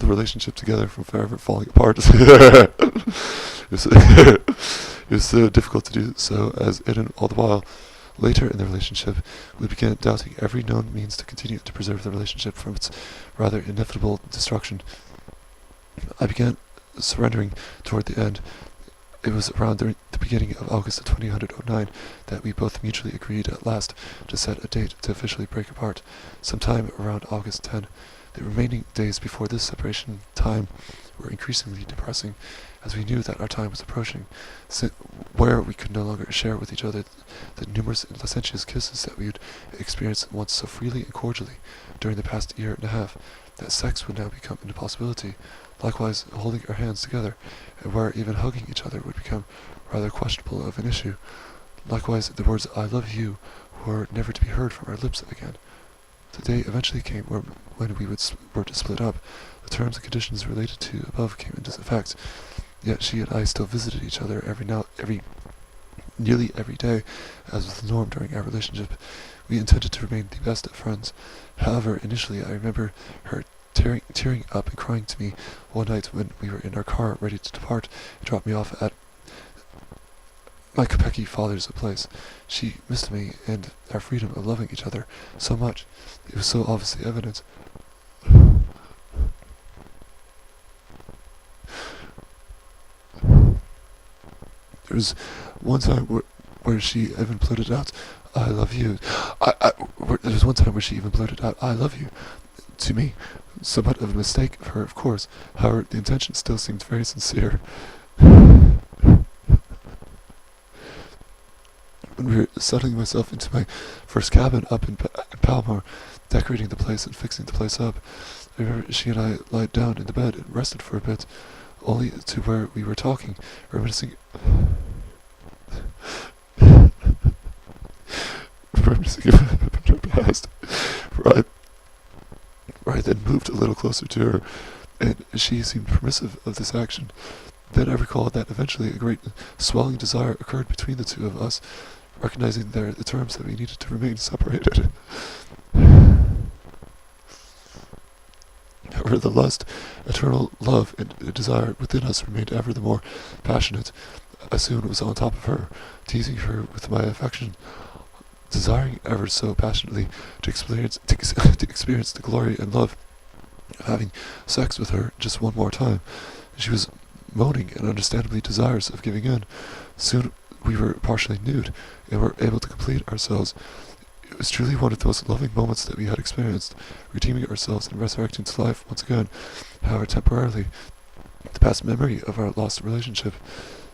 Speaker 1: relationship together from forever falling apart. It was so difficult to do so, as Iden, all the while, later in the relationship, we began doubting every known means to continue to preserve the relationship from its rather inevitable destruction. I began surrendering toward the end. It was around the beginning of August of 2009 that we both mutually agreed at last to set a date to officially break apart, sometime around August 10. The remaining days before this separation time were increasingly depressing, as we knew that our time was approaching, where we could no longer share with each other the numerous and licentious kisses that we had experienced once so freely and cordially during the past year and a half, that sex would now become an impossibility. Likewise, holding our hands together, and where even hugging each other would become rather questionable of an issue. Likewise, the words "I love you" were never to be heard from our lips again. The day eventually came when we were to split up. The terms and conditions related to above came into effect. Yet she and I still visited each other nearly every day, as was the norm during our relationship. We intended to remain the best of friends. However, initially I remember her tearing up and crying to me one night when we were in our car ready to depart and drop me off at my Kopecki father's place. She missed me and our freedom of loving each other so much. It was so obviously evident. There was one time where she even blurted out, I love you. There was one time where she even blurted out, I love you, to me. Somewhat of a mistake of her, of course. However, the intention still seemed very sincere. When we were settling myself into my first cabin up in Palmar, decorating the place and fixing the place up, I remember she and I lied down in the bed and rested for a bit, only to where we were talking, reminiscing about our past, where I then moved a little closer to her, and she seemed permissive of this action. Then I recalled that eventually a great swelling desire occurred between the two of us, recognizing there the terms that we needed to remain separated. However, the lust, eternal love, and desire within us remained ever the more passionate. I soon was on top of her, teasing her with my affection, desiring ever so passionately to experience the glory and love of having sex with her just one more time. She was moaning and understandably desirous of giving in. Soon we were partially nude, and were able to complete ourselves. It was truly one of the most loving moments that we had experienced, redeeming ourselves and resurrecting to life once again. However, temporarily, the past memory of our lost relationship.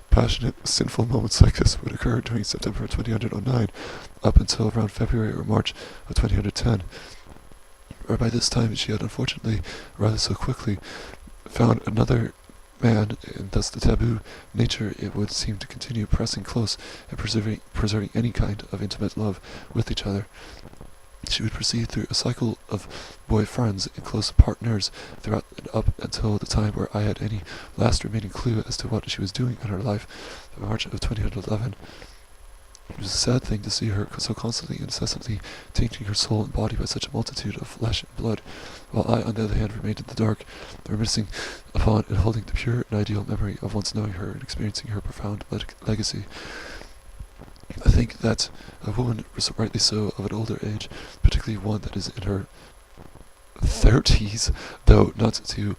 Speaker 1: Passionate, sinful moments like this would occur during September 2009, up until around February or March of 2010, where by this time she had unfortunately, rather so quickly, found another man, and thus the taboo nature it would seem to continue pressing close and preserving any kind of intimate love with each other. She would proceed through a cycle of boy friends and close partners throughout and up until the time where I had any last remaining clue as to what she was doing in her life, in March of 2011. It was a sad thing to see her so constantly and incessantly tainting her soul and body by such a multitude of flesh and blood, while I, on the other hand, remained in the dark, reminiscing upon and holding the pure and ideal memory of once knowing her and experiencing her profound legacy. I think that a woman, rightly so, of an older age, particularly one that is in her 30s, though not too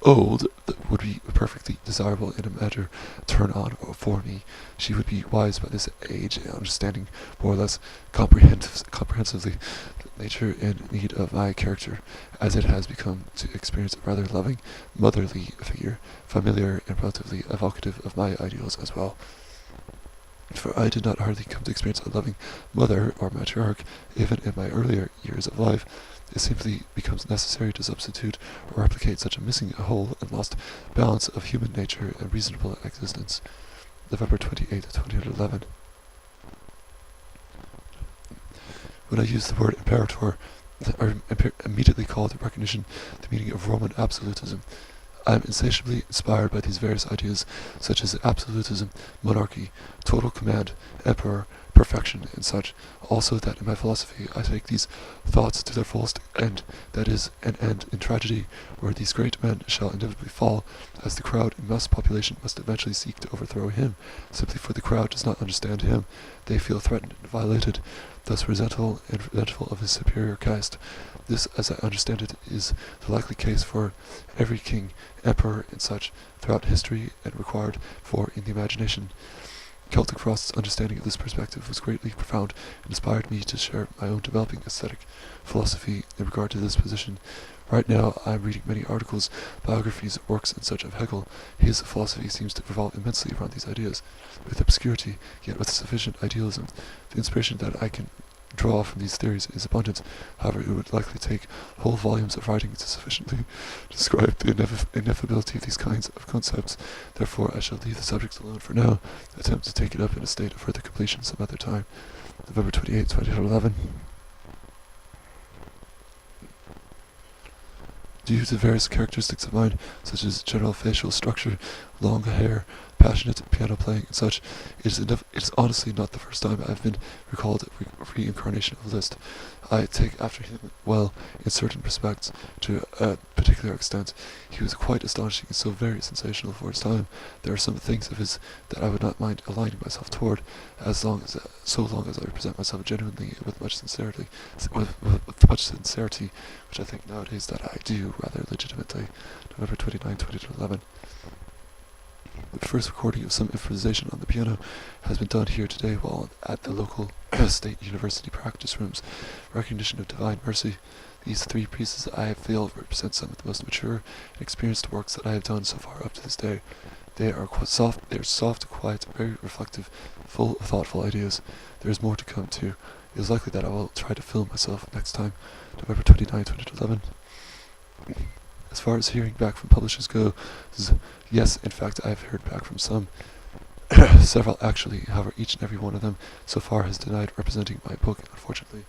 Speaker 1: old, that would be perfectly desirable in a matter turn on for me. She would be wise by this age, understanding more or less comprehensively the nature and need of my character, as it has become to experience a rather loving, motherly figure, familiar and relatively evocative of my ideals as well. For I did not hardly come to experience a loving mother or matriarch, even in my earlier years of life. It simply becomes necessary to substitute or replicate such a missing whole and lost balance of human nature and reasonable existence. November 28, 2011. When I use the word imperator, I immediately call to recognition the meaning of Roman absolutism. I am insatiably inspired by these various ideas, such as absolutism, monarchy, total command, emperor, perfection, and such. Also that in my philosophy I take these thoughts to their fullest end, that is, an end in tragedy, where these great men shall inevitably fall, as the crowd and mass population must eventually seek to overthrow him, simply for the crowd does not understand him. They feel threatened and violated, thus resentful of his superior caste. This, as I understand it, is the likely case for every king, emperor, and such, throughout history, and required for in the imagination. Celtic Frost's understanding of this perspective was greatly profound and inspired me to share my own developing aesthetic philosophy in regard to this position. Right now I am reading many articles, biographies, works, and such of Hegel. His philosophy seems to revolve immensely around these ideas, with obscurity, yet with sufficient idealism. The inspiration that I can draw from these theories is abundant. However, it would likely take whole volumes of writing to sufficiently describe the ineffability of these kinds of concepts. Therefore, I shall leave the subject alone for now, attempt to take it up in a state of further completion some other time. November 28, 2011. Due to various characteristics of mine, such as general facial structure, long hair, passionate piano playing, and such, it is honestly not the first time I have been recalled reincarnation of Liszt. I take after him well in certain respects, to a particular extent. He was quite astonishing and so very sensational for his time. There are some things of his that I would not mind aligning myself toward, so long as I represent myself genuinely with much sincerity, which I think nowadays that I do rather legitimately. November 29, 2011. The first recording of some improvisation on the piano has been done here today while at the local State University practice rooms. Recognition of Divine Mercy. These three pieces I have feel represent some of the most mature and experienced works that I have done so far up to this day. They are soft, quiet, very reflective, full of thoughtful ideas. There is more to come too. It is likely that I will try to film myself next time, November 29, 2011. As far as hearing back from publishers go, yes, in fact, I have heard back from some. Several actually, however, each and every one of them so far has denied representing my book, unfortunately.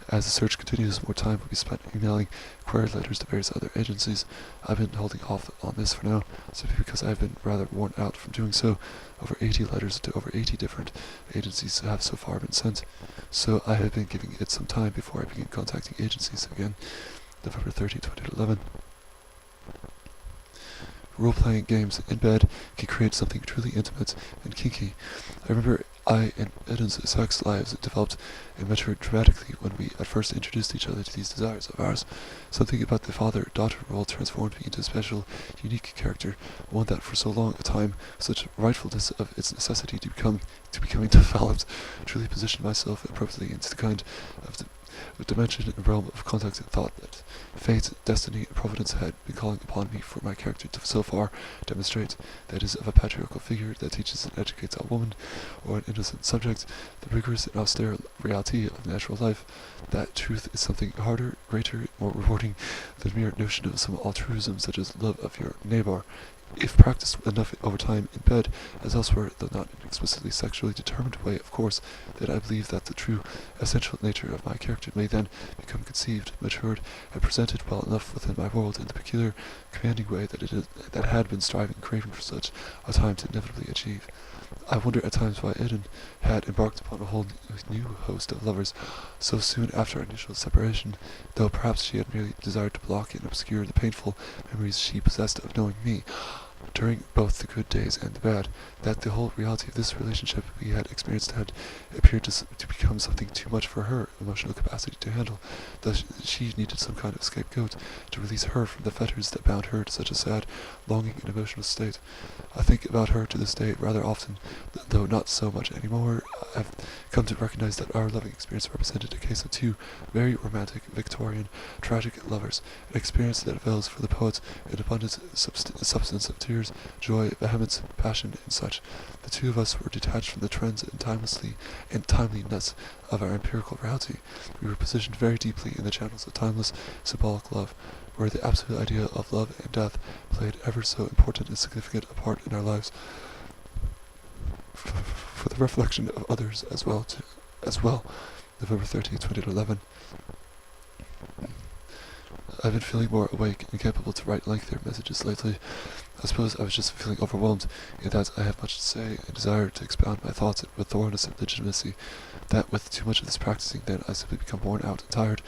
Speaker 1: As the search continues, more time will be spent emailing query letters to various other agencies. I've been holding off on this for now, simply because I've been rather worn out from doing so. Over 80 letters to over 80 different agencies have so far been sent, so I have been giving it some time before I begin contacting agencies again. November 30, 2011. Role-playing games in bed can create something truly intimate and kinky. I remember I and Eden's sex lives developed and matured dramatically when we at first introduced each other to these desires of ours. Something about the father-daughter role transformed me into a special, unique character, one that for so long a time, such rightfulness of its necessity to becoming developed, truly positioned myself appropriately into the kind of dimension and realm of contact and thought that fate, destiny, and providence had been calling upon me for my character to so far demonstrate. That is, of a patriarchal figure that teaches and educates a woman, or an innocent subject, the rigorous and austere reality of natural life. That truth is something harder, greater, more rewarding than the mere notion of some altruism such as love of your neighbor. If practiced enough over time in bed, as elsewhere, though not in an explicitly sexually determined way, of course, then I believe that the true, essential nature of my character may then become conceived, matured, and presented well enough within my world in the peculiar, commanding way that had been striving, craving for such a time to inevitably achieve. I wonder at times why Eden had embarked upon a whole new host of lovers so soon after our initial separation, though perhaps she had merely desired to block and obscure the painful memories she possessed of knowing me, during both the good days and the bad, that the whole reality of this relationship we had experienced had appeared to become something too much for her emotional capacity to handle. Thus she needed some kind of scapegoat to release her from the fetters that bound her to such a sad, longing and emotional state. I think about her to this day rather often, though not so much anymore. I've come to recognize that our loving experience represented a case of two very romantic, Victorian, tragic lovers, an experience that avails for the poet an abundant substance of tears, joy, vehemence, passion, and such. The two of us were detached from the trends and timeliness of our empirical reality. We were positioned very deeply in the channels of timeless, symbolic love, where the absolute idea of love and death played ever so important and significant a part in our lives, for the reflection of others as well. November 30, 2011. I've been feeling more awake and capable to write lengthier messages lately. I suppose I was just feeling overwhelmed in that I have much to say and desire to expound my thoughts with thoroughness and legitimacy, that with too much of this practicing then I simply become worn out and tired.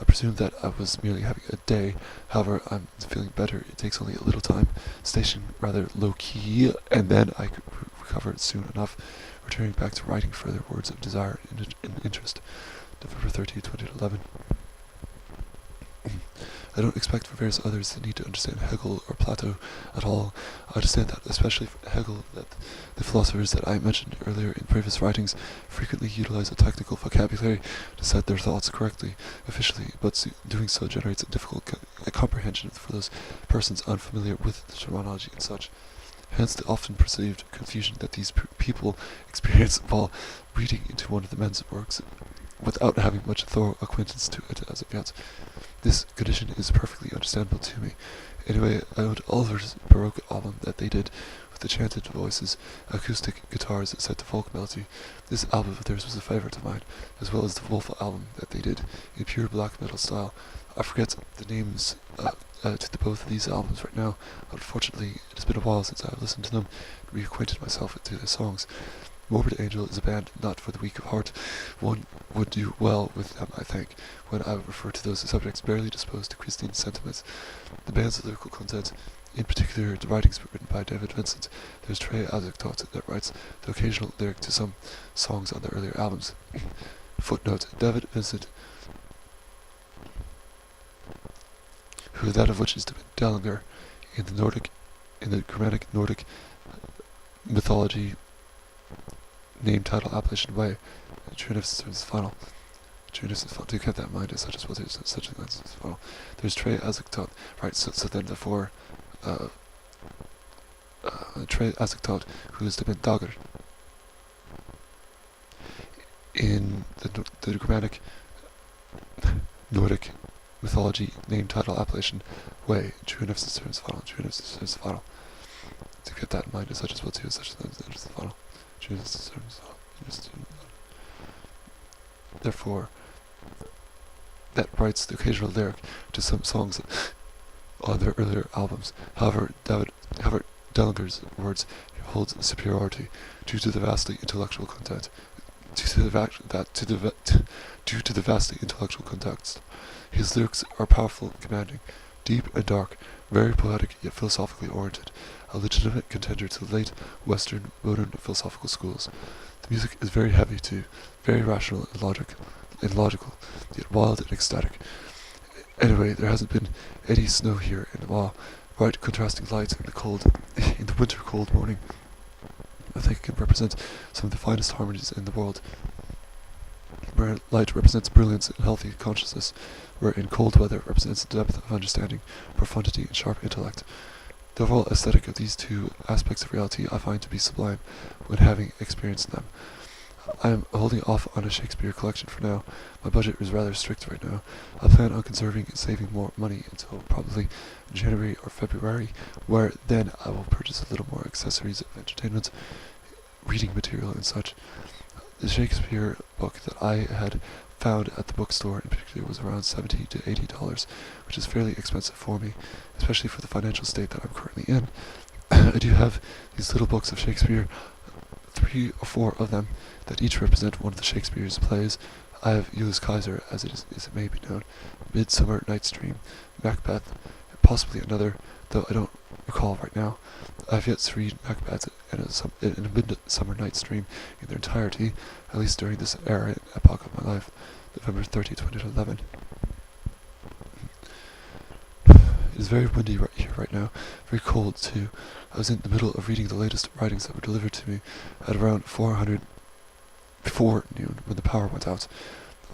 Speaker 1: I presume that I was merely having a day, however I'm feeling better. It takes only a little time, station rather low-key, and then I could recover soon enough, returning back to writing further words of desire and interest. November 30, 2011. I don't expect for various others the need to understand Hegel or Plato at all. I understand that, especially for Hegel, that the philosophers that I mentioned earlier in previous writings frequently utilize a technical vocabulary to set their thoughts correctly, officially, but doing so generates a difficult comprehension for those persons unfamiliar with the terminology and such. Hence the often perceived confusion that these people experience while reading into one of the men's works without having much thorough acquaintance to it as of yet. This condition is perfectly understandable to me. Anyway, I owed Oliver's Baroque album that they did with the chanted voices, acoustic guitars set to folk melody. This album of theirs was a favorite of mine, as well as the Wolf album that they did in pure black metal style. I forget the names to both of these albums right now. Unfortunately, it has been a while since I have listened to them and reacquainted myself with their songs. Morbid Angel is a band not for the weak of heart. One would do well with them, I think, when I would refer to those subjects barely disposed to Christine sentiments. The band's lyrical content, in particular the writings written by David Vincent, there's Trey Azektot that writes the occasional lyric to some songs on the earlier albums. Footnote, David Vincent, who that of which is Dallinger in the Germanic Nordic mythology, name, title, appellation, way, true is final. True is final. Do keep that in mind as such as well, such as final. There's Trey Azektot, right, so then the four, Trey Azektot, who is the Ben Dagger. In the Germanic, Nordic mythology, name, title, appellation, way, true is final. True is final. To keep that in mind as such as well too, such as the final. True is final. Therefore, that writes the occasional lyric to some songs on their earlier albums. However, Dellinger's words hold superiority due to the vastly intellectual content. Due to the vastly intellectual context, his lyrics are powerful and commanding, deep and dark, very poetic yet philosophically oriented, a legitimate contender to the late Western modern philosophical schools. The music is very heavy too, very rational and logical, yet wild and ecstatic. Anyway, there hasn't been any snow here in a while. Bright contrasting lights in the winter cold morning, I think it can represent some of the finest harmonies in the world. Where light represents brilliance and healthy consciousness, where in cold weather it represents depth of understanding, profundity, and sharp intellect. The overall aesthetic of these two aspects of reality I find to be sublime when having experienced them. I am holding off on a Shakespeare collection for now. My budget is rather strict right now. I plan on conserving and saving more money until probably January or February, where then I will purchase a little more accessories of entertainment, reading material and such. The Shakespeare book that I had found at the bookstore in particular was around $70 to $80, which is fairly expensive for me, especially for the financial state that I'm currently in. I do have these little books of Shakespeare, 3 or 4 of them, that each represent one of the Shakespeare's plays. I have Julius Caesar, as it may be known, Midsummer Night's Dream, Macbeth, possibly another, though I don't recall right now. I have yet to read Macbeth and a Midsummer Night's Dream in their entirety, at least during this era and epoch of my life, November 30, 2011. It is very windy right here right now, very cold too. I was in the middle of reading the latest writings that were delivered to me at around 400 before noon when the power went out.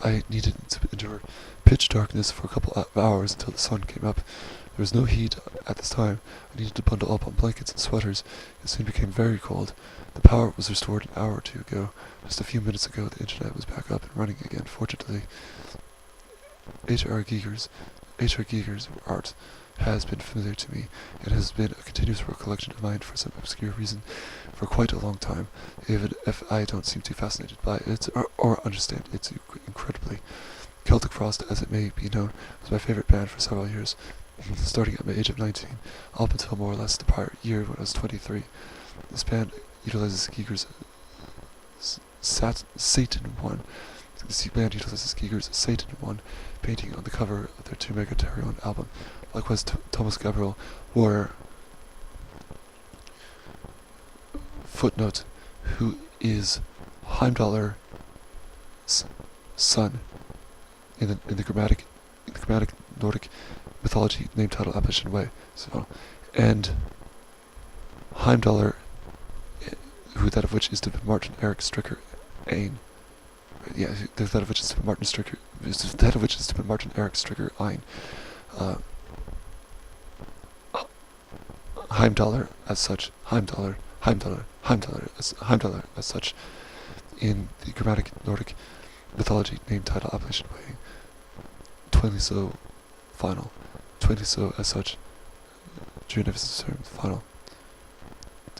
Speaker 1: I needed to endure pitch darkness for a couple of hours until the sun came up. There was no heat at this time. I needed to bundle up on blankets and sweaters. It soon became very cold. The power was restored an hour or two ago. Just a few minutes ago, the internet was back up and running again, fortunately. H.R. Giger's art has been familiar to me, and has been a continuous recollection of mine for some obscure reason for quite a long time, even if I don't seem too fascinated by it or understand it too incredibly. Celtic Frost, as it may be known, was my favorite band for several years, starting at my age of 19, up until more or less the prior year when I was 23. This band utilizes Giger's Satan 1. This band utilizes Giger's Satan 1 painting on the cover of their To Megatherion album. Likewise, Thomas Gabriel wore footnote, who is Heimdallr's son in the Germanic Nordic mythology, name, title, appellation, way. So, and Heimdallr, that of which is to be Martin Eric Stricker Ein. Yeah, that of which is to be Martin Eric Stricker Ein. Heimdallr as such, Heimdallr as such, in the Germanic Nordic mythology, name, title, appellation, way. Twinly so, final. Twinly so as such, Junius terms, final.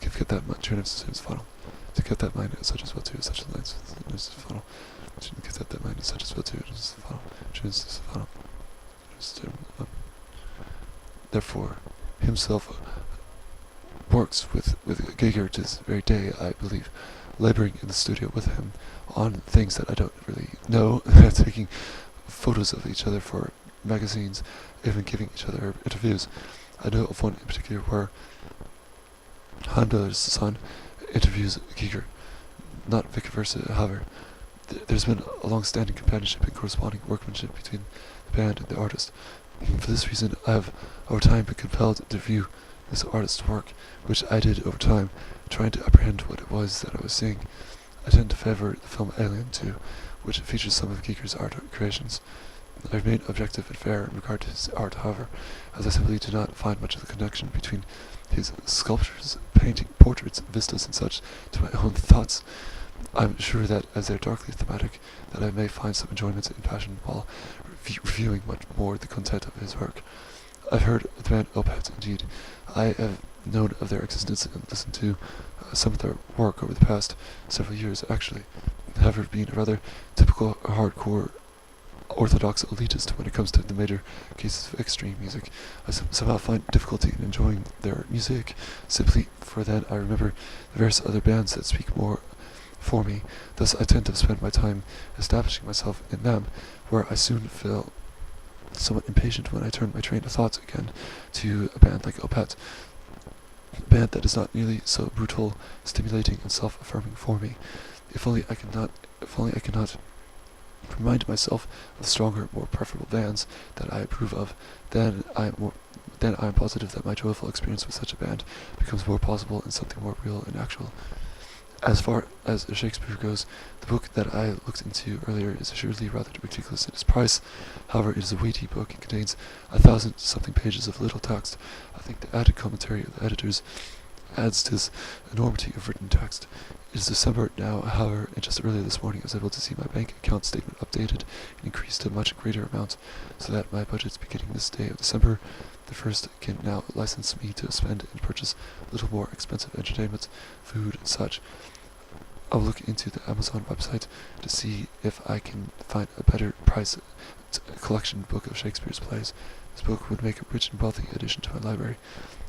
Speaker 1: To get that mind, Junius terms, final. To get that mind as such as well too, such a lines, final. To get that mind as such as well too, final. Junius final. Therefore, himself works with Giger to this very day, I believe, laboring in the studio with him on things that I don't really know, taking photos of each other for magazines, even giving each other interviews. I know of one in particular where Heimdallr's son interviews Giger, not vice versa, however. There's been a long-standing companionship and corresponding workmanship between the band and the artist. For this reason, I have, over time, been compelled to view this artist's work, which I did over time, trying to apprehend what it was that I was seeing. I tend to favor the film Alien too, which features some of Giger's art creations. I remain objective and fair in regard to his art, however, as I simply do not find much of the connection between his sculptures, painting, portraits, vistas, and such to my own thoughts. I'm sure that, as they're darkly thematic, that I may find some enjoyment and passion while reviewing much more the content of his work. I've heard of the band Opeth, indeed. I have known of their existence and listened to some of their work over the past several years, actually. However, being a rather typical hardcore orthodox elitist when it comes to the major cases of extreme music, I somehow find difficulty in enjoying their music, simply for that I remember the various other bands that speak more for me. Thus I tend to spend my time establishing myself in them, where I soon feel somewhat impatient when I turn my train of thoughts again to a band like Opeth, a band that is not nearly so brutal, stimulating, and self-affirming for me. If only I cannot remind myself of stronger, more preferable bands that I approve of, then I am positive that my joyful experience with such a band becomes more possible and something more real and actual. As far as Shakespeare goes, the book that I looked into earlier is assuredly rather ridiculous in its price. However, it is a weighty book and contains 1,000-something pages of little text. I think the added commentary of the editors adds to this enormity of written text. It is December now, however, and just earlier this morning I was able to see my bank account statement updated and increased to a much greater amount, so that my budgets beginning this day of December the 1st can now license me to spend and purchase a little more expensive entertainment, food, and such. I'll look into the Amazon website to see if I can find a better price collection book of Shakespeare's plays. This book would make a rich and wealthy addition to my library.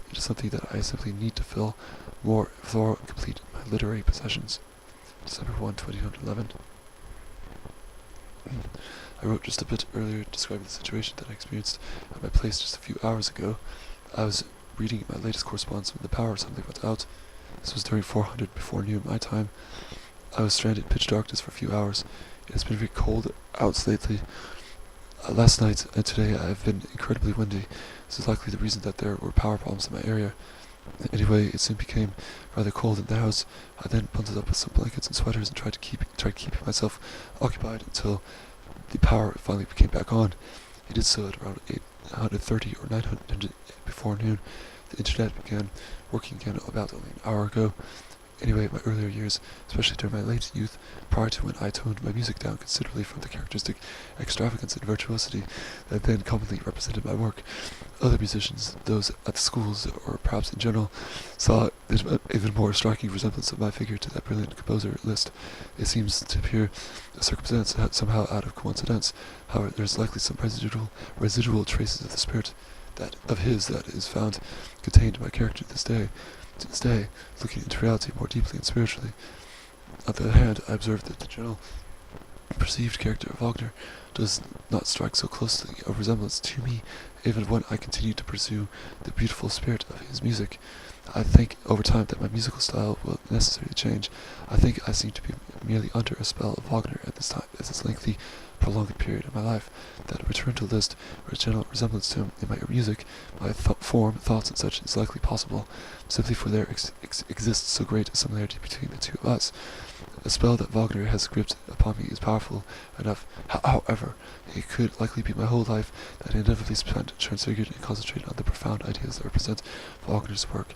Speaker 1: It is something that I simply need to feel more thorough and complete in my literary possessions. December 1, 2011. I wrote just a bit earlier describing the situation that I experienced at my place just a few hours ago. I was reading my latest correspondence when the power suddenly went out. This was during 400 before noon my time. I was stranded in pitch darkness for a few hours. It has been very cold out lately. Last night and today I have been incredibly windy. This is likely the reason that there were power problems in my area. Anyway, it soon became rather cold in the house. I then bundled up with some blankets and sweaters and tried keeping myself occupied until the power finally came back on. It did so at around 830 or 900 before noon. The internet began working again about only an hour ago. Anyway, my earlier years, especially during my late youth, prior to when I toned my music down considerably from the characteristic extravagance and virtuosity that then commonly represented my work, other musicians, those at the schools, or perhaps in general, saw an even more striking resemblance of my figure to that brilliant composer Liszt. It seems to appear a circumstance somehow out of coincidence. However, there is likely some residual traces of the spirit that is found contained in my character to this day, looking into reality more deeply and spiritually. On the other hand, I observe that the general perceived character of Wagner does not strike so closely a resemblance to me, even when I continue to pursue the beautiful spirit of his music. I think over time that my musical style will necessarily change. I think I seem to be merely under a spell of Wagner at this time, at this lengthy, prolonged period of my life, that a return to Liszt or a general resemblance to him in my music, my form, thoughts, and such is likely possible, simply for there exists so great a similarity between the two of us. The spell that Wagner has gripped upon me is powerful enough. However, it could likely be my whole life that I inevitably spent transfigured and concentrated on the profound ideas that represent Wagner's work.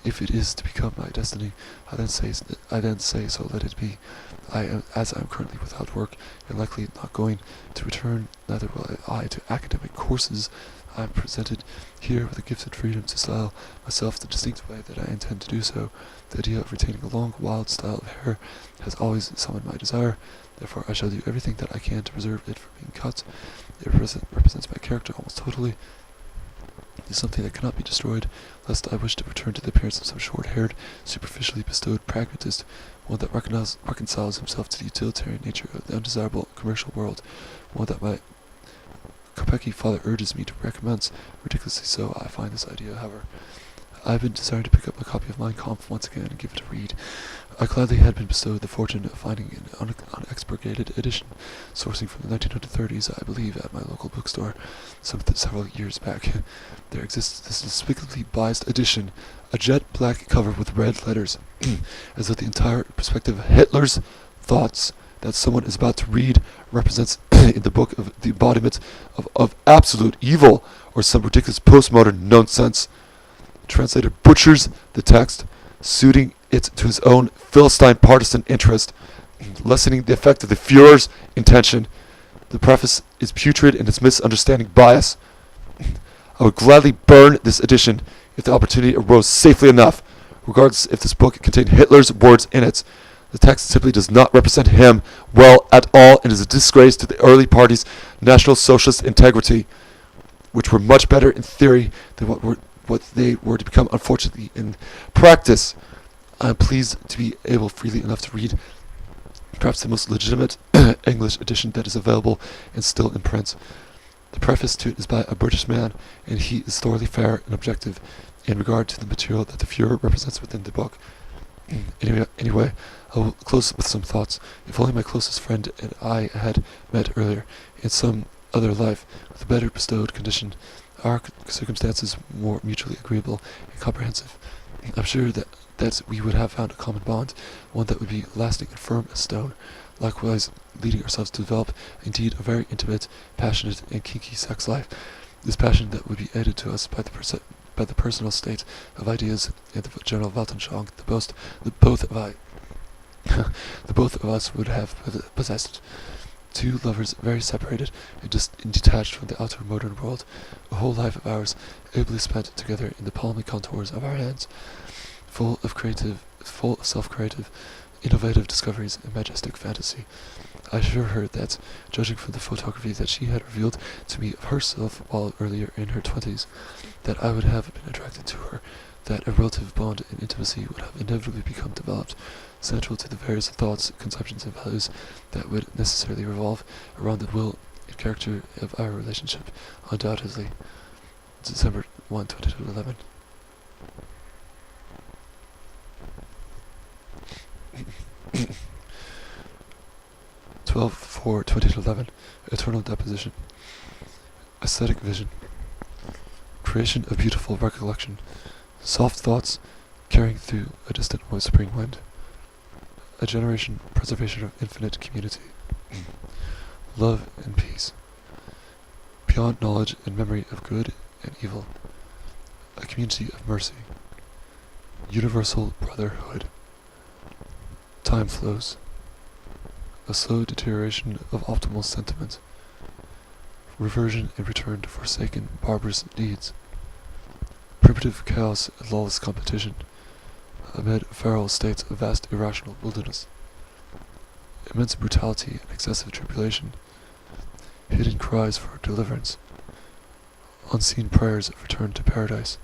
Speaker 1: If it is to become my destiny, I then say so let it be. As I am currently without work and likely not going to return, neither will I to academic courses. I am presented here with a gifted freedom to style myself the distinct way that I intend to do so. The idea of retaining a long, wild style of hair has always summoned my desire. Therefore, I shall do everything that I can to preserve it from being cut. It represents my character almost totally. It is something that cannot be destroyed, lest I wish to return to the appearance of some short-haired, superficially bestowed pragmatist, one that reconciles himself to the utilitarian nature of the undesirable commercial world, one that my Kopecky father urges me to recommence. Ridiculously so, I find this idea, however. I've been desiring to pick up a copy of Mein Kampf once again and give it a read. I gladly had been bestowed the fortune of finding an unexpurgated edition, sourcing from the 1930s, I believe, at my local bookstore several years back. There exists this despicably biased edition, a jet black cover with red letters, as though the entire perspective of Hitler's thoughts that someone is about to read represents in the book of the embodiment of absolute evil, or some ridiculous postmodern nonsense. The translator butchers the text, suiting it to his own Philistine partisan interest, lessening the effect of the Führer's intention. The preface is putrid in its misunderstanding bias. I would gladly burn this edition if the opportunity arose safely enough, regardless if this book contained Hitler's words in it. The text simply does not represent him well at all and is a disgrace to the early party's National Socialist integrity, which were much better in theory than what they were to become, unfortunately, in practice. I am pleased to be able freely enough to read perhaps the most legitimate English edition that is available and still in print. The preface to it is by a British man, and he is thoroughly fair and objective in regard to the material that the Führer represents within the book. Anyway, I will close with some thoughts. If only my closest friend and I had met earlier, in some other life, with a better bestowed condition, our circumstances more mutually agreeable and comprehensive, I'm sure that we would have found a common bond, one that would be lasting and firm as stone, likewise leading ourselves to develop, indeed, a very intimate, passionate, and kinky sex life. This passion that would be aided to us by the personal state of ideas and the general Weltanschauung the both of us would have possessed. Two lovers very separated and detached from the outer modern world, a whole life of ours ably spent together in the palmy contours of our hands, full of self-creative, innovative discoveries and majestic fantasy. I assure her that, judging from the photography that she had revealed to me of herself while earlier in her 20s, that I would have been attracted to her, that a relative bond and intimacy would have inevitably become developed, central to the various thoughts, conceptions, and values that would necessarily revolve around the will and character of our relationship, undoubtedly. December 1, 2011. (12/4/2011) Eternal Deposition. Aesthetic Vision. Creation of beautiful recollection. Soft thoughts carrying through a distant spring wind. A generation, preservation of infinite community. Love and peace. Beyond knowledge and memory of good and evil. A community of mercy. Universal brotherhood. Time flows. A slow deterioration of optimal sentiment. Reversion and return to forsaken, barbarous deeds. Primitive chaos and lawless competition, amid feral states of vast irrational wilderness. Immense brutality and excessive tribulation. Hidden cries for deliverance. Unseen prayers of return to paradise.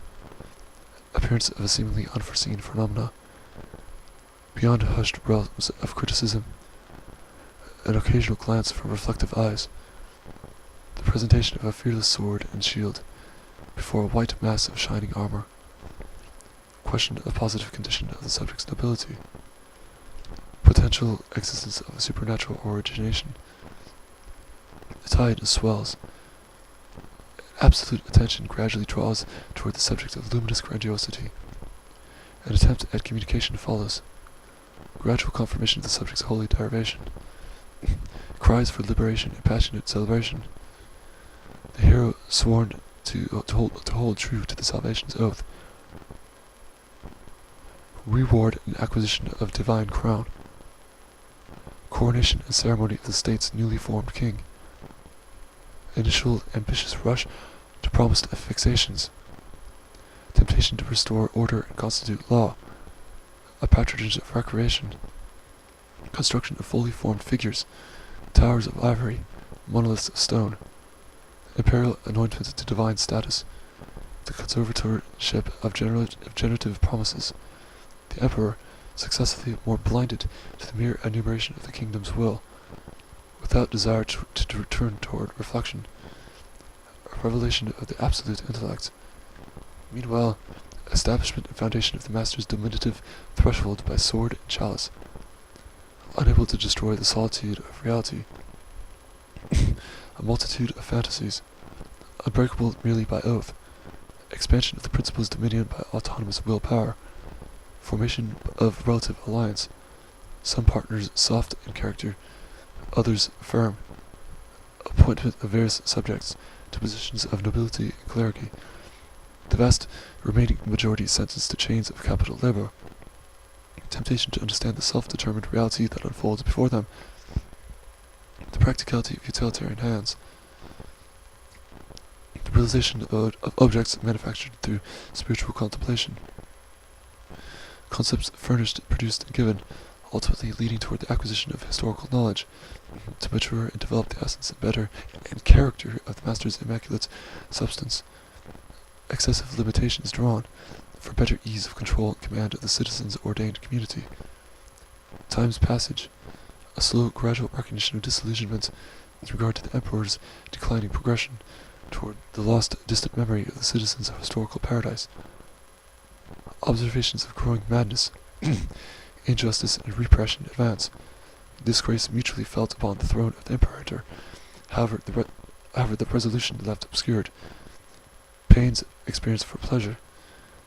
Speaker 1: Appearance of a seemingly unforeseen phenomena. Beyond hushed realms of criticism. An occasional glance from reflective eyes. The presentation of a fearless sword and shield before a white mass of shining armor. Question of the positive condition of the subject's nobility. Potential existence of a supernatural origination. The tide swells. Absolute attention gradually draws toward the subject of luminous grandiosity. An attempt at communication follows. Gradual confirmation of the subject's holy derivation. Cries for liberation and passionate celebration. The hero sworn to hold true to the salvation's oath. Reward and acquisition of divine crown. Coronation and ceremony of the state's newly formed king. Initial ambitious rush to promised fixations. Temptation to restore order and constitute law. A patronage of recreation. Construction of fully formed figures. Towers of ivory. Monoliths of stone. Imperial anointment to divine status. The conservatorship of generative promises. The emperor, successively more blinded to the mere enumeration of the kingdom's will, without desire to return toward reflection. A revelation of the absolute intellect. Meanwhile, establishment and foundation of the master's dominative threshold by sword and chalice, unable to destroy the solitude of reality, a multitude of fantasies, unbreakable merely by oath, expansion of the principle's dominion by autonomous willpower, formation of relative alliance, some partners soft in character, others firm, appointment of various subjects to positions of nobility and clergy, the vast remaining majority sentenced to chains of capital labor, temptation to understand the self-determined reality that unfolds before them, the practicality of utilitarian hands, the realization of objects manufactured through spiritual contemplation, concepts furnished, produced, and given, ultimately leading toward the acquisition of historical knowledge, to mature and develop the essence and better and character of the master's immaculate substance, excessive limitations drawn for better ease of control and command of the citizens' ordained community, time's passage, a slow, gradual recognition of disillusionment with regard to the emperor's declining progression toward the lost, distant memory of the citizens of historical paradise, observations of growing madness, injustice and repression advance, disgrace mutually felt upon the throne of the imperator, however the resolution left obscured, pains experienced for pleasure,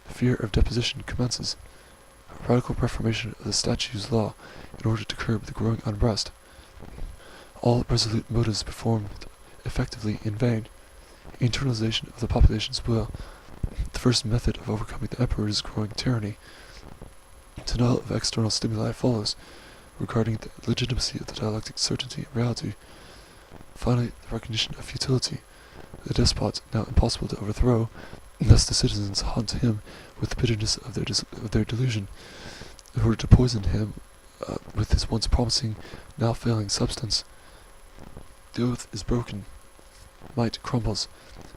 Speaker 1: the fear of deposition commences, a radical reformation of the statue's law in order to curb the growing unrest, all resolute motives performed effectively in vain, internalization of the population's will, the first method of overcoming the emperor's growing tyranny, denial of external stimuli follows, regarding the legitimacy of the dialectic certainty and reality, finally the recognition of futility, the despot now impossible to overthrow, thus the citizens haunt him with the bitterness of their delusion, in order to poison him with his once promising, now failing substance. The oath is broken, might crumbles,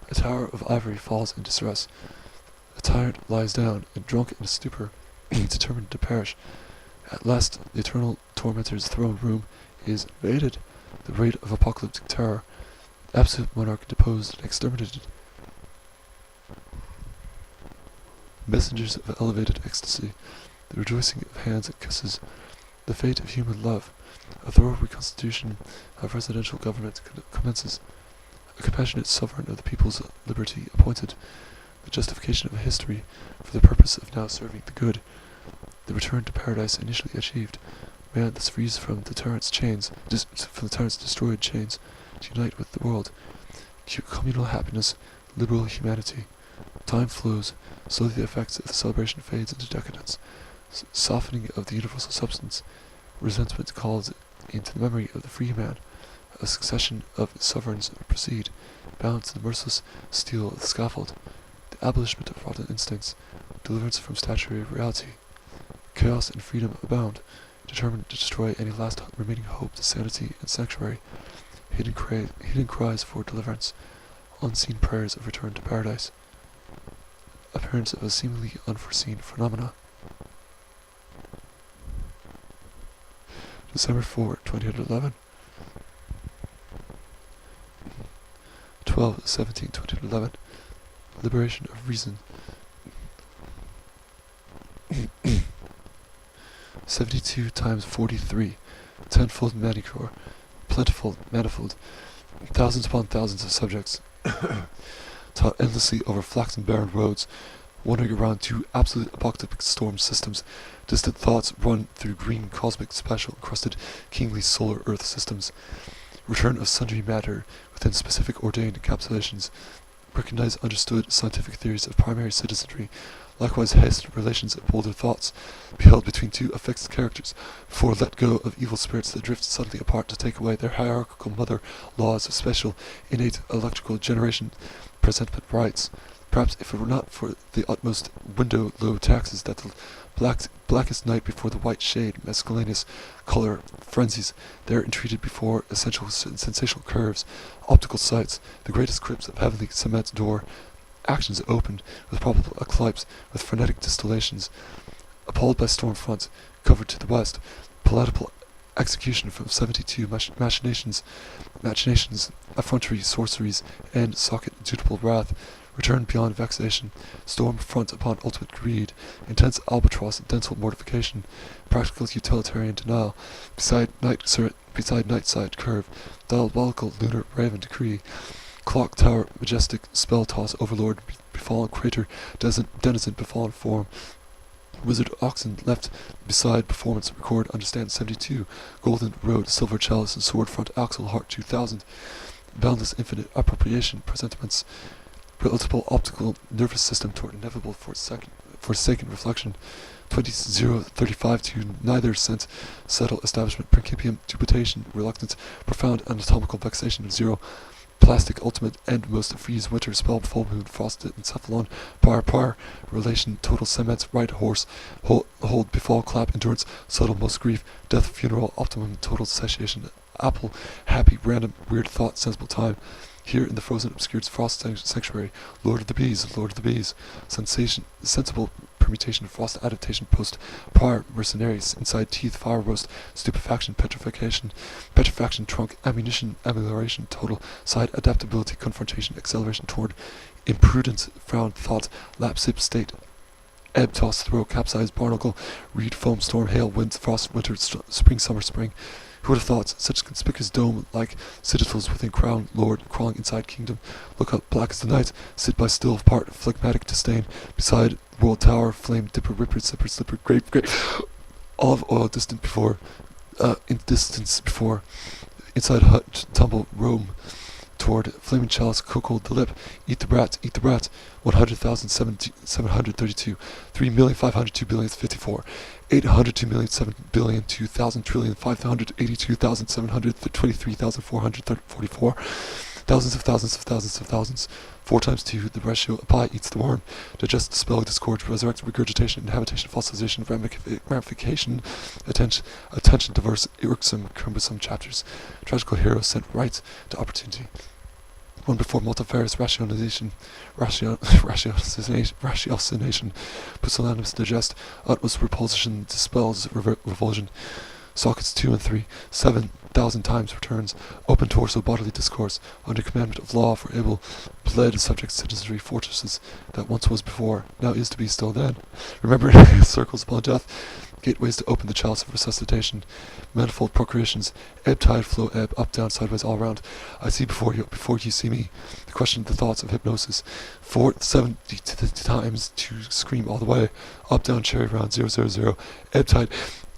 Speaker 1: a tower of ivory falls in distress, a tyrant lies down, and drunk in a stupor, determined to perish. At last the eternal tormentor's throne room is invaded, the raid of apocalyptic terror, the absolute monarch deposed and exterminated. Messengers of elevated ecstasy, the rejoicing of hands and kisses, the fate of human love, a thorough reconstitution of residential government commences, a compassionate sovereign of the people's liberty appointed, the justification of a history for the purpose of now serving the good, the return to paradise initially achieved, man thus frees from the tyrant's destroyed chains, to unite with the world, communal happiness, liberal humanity. Time flows, slowly the effects of the celebration fades into decadence, softening of the universal substance, resentment calls into the memory of the free man, a succession of sovereigns proceed, bound to the merciless steel of the scaffold, the abolishment of rotten instincts, deliverance from statutory reality. Chaos and freedom abound, determined to destroy any last remaining hope to sanity and sanctuary, hidden cries for deliverance, unseen prayers of return to paradise, appearance of a seemingly unforeseen phenomena. December 4, 2011. 12/17/2011. Liberation of reason. 72 times 43, tenfold manicure, plentiful, manifold, thousands upon thousands of subjects, taught endlessly over flax and barren roads, wandering around two absolute apocalyptic storm systems, distant thoughts run through green cosmic spatial encrusted kingly solar earth systems, return of sundry matter within specific ordained encapsulations, recognized understood scientific theories of primary citizenry, likewise hastened relations of bolder thoughts, beheld between two affixed characters, before let go of evil spirits that drift suddenly apart to take away their hierarchical mother laws of special, innate electrical generation presentment rights. Perhaps if it were not for the utmost window low taxes that the blackest night before the white shade, mescalinous color frenzies there entreated before essential sensational curves, optical sights, the greatest crypts of heavenly cement door, actions opened with probable eclipse, with frenetic distillations, appalled by storm front, covered to the west, palatable execution from 72 machinations, effrontery, sorceries, and socket dutiful wrath, return beyond vexation, storm front upon ultimate greed, intense albatross, dental mortification, practical utilitarian denial, beside night side curve, diabolical lunar raven decree, clock tower, majestic spell toss overlord, befallen crater, denizen befallen form, wizard oxen left beside performance record understand 72, golden road, silver chalice, and sword front axle heart 2000, boundless infinite appropriation, presentiments, relatible optical nervous system toward inevitable forsaken reflection, 20:35 to neither sense, settle establishment, principium, dubitation, reluctance, profound anatomical vexation of zero, plastic ultimate end most freeze winter spell full moon frosted encephalon prior relation total cements right horse hold befall clap endurance subtle most grief death funeral optimum total satiation apple happy random weird thought sensible time here in the frozen obscured frost sanctuary lord of the bees sensation sensible permutation frost adaptation post prior mercenaries inside teeth fire roast stupefaction petrifaction trunk ammunition amelioration total side adaptability confrontation acceleration toward imprudence frown thought lapsip state ebb toss throw capsize barnacle reed foam storm hail wind frost winter spring summer spring. Who would have thought such conspicuous dome like citadels within crown lord crawling inside kingdom? Look up black as the night, sit by still part phlegmatic disdain, beside world tower, flame dipper, ripper, sipper, slipper, grape, olive oil distant before, in distance before, inside hut, tumble, roam, toward flaming chalice, cocoa the lip, eat the brat, 100,732, 3,502,054, 802,200,582,723,444, thousands of thousands, 4 times 2, the ratio, a pie eats the worm, digest, dispel, disgorge, resurrect, regurgitation, inhabitation, fossilization, ramification, attention, diverse, irksome, cumbersome chapters, tragical hero sent right to opportunity. One before multifarious ratiocination, pusillanimous digest, utmost repulsion dispels revulsion, sockets 2 and 3, 7,000 times returns, open torso bodily discourse, under commandment of law for able bled subject citizenry fortresses that once was before, now is to be still then. Remember circles upon death, gateways to open the chalice of resuscitation, manifold procreations, ebb, tide, flow, ebb, up, down, sideways, all around. I see before you see me. The question of the thoughts of hypnosis. 470 times to scream all the way. Up, down, cherry round, 000, ebb, tide,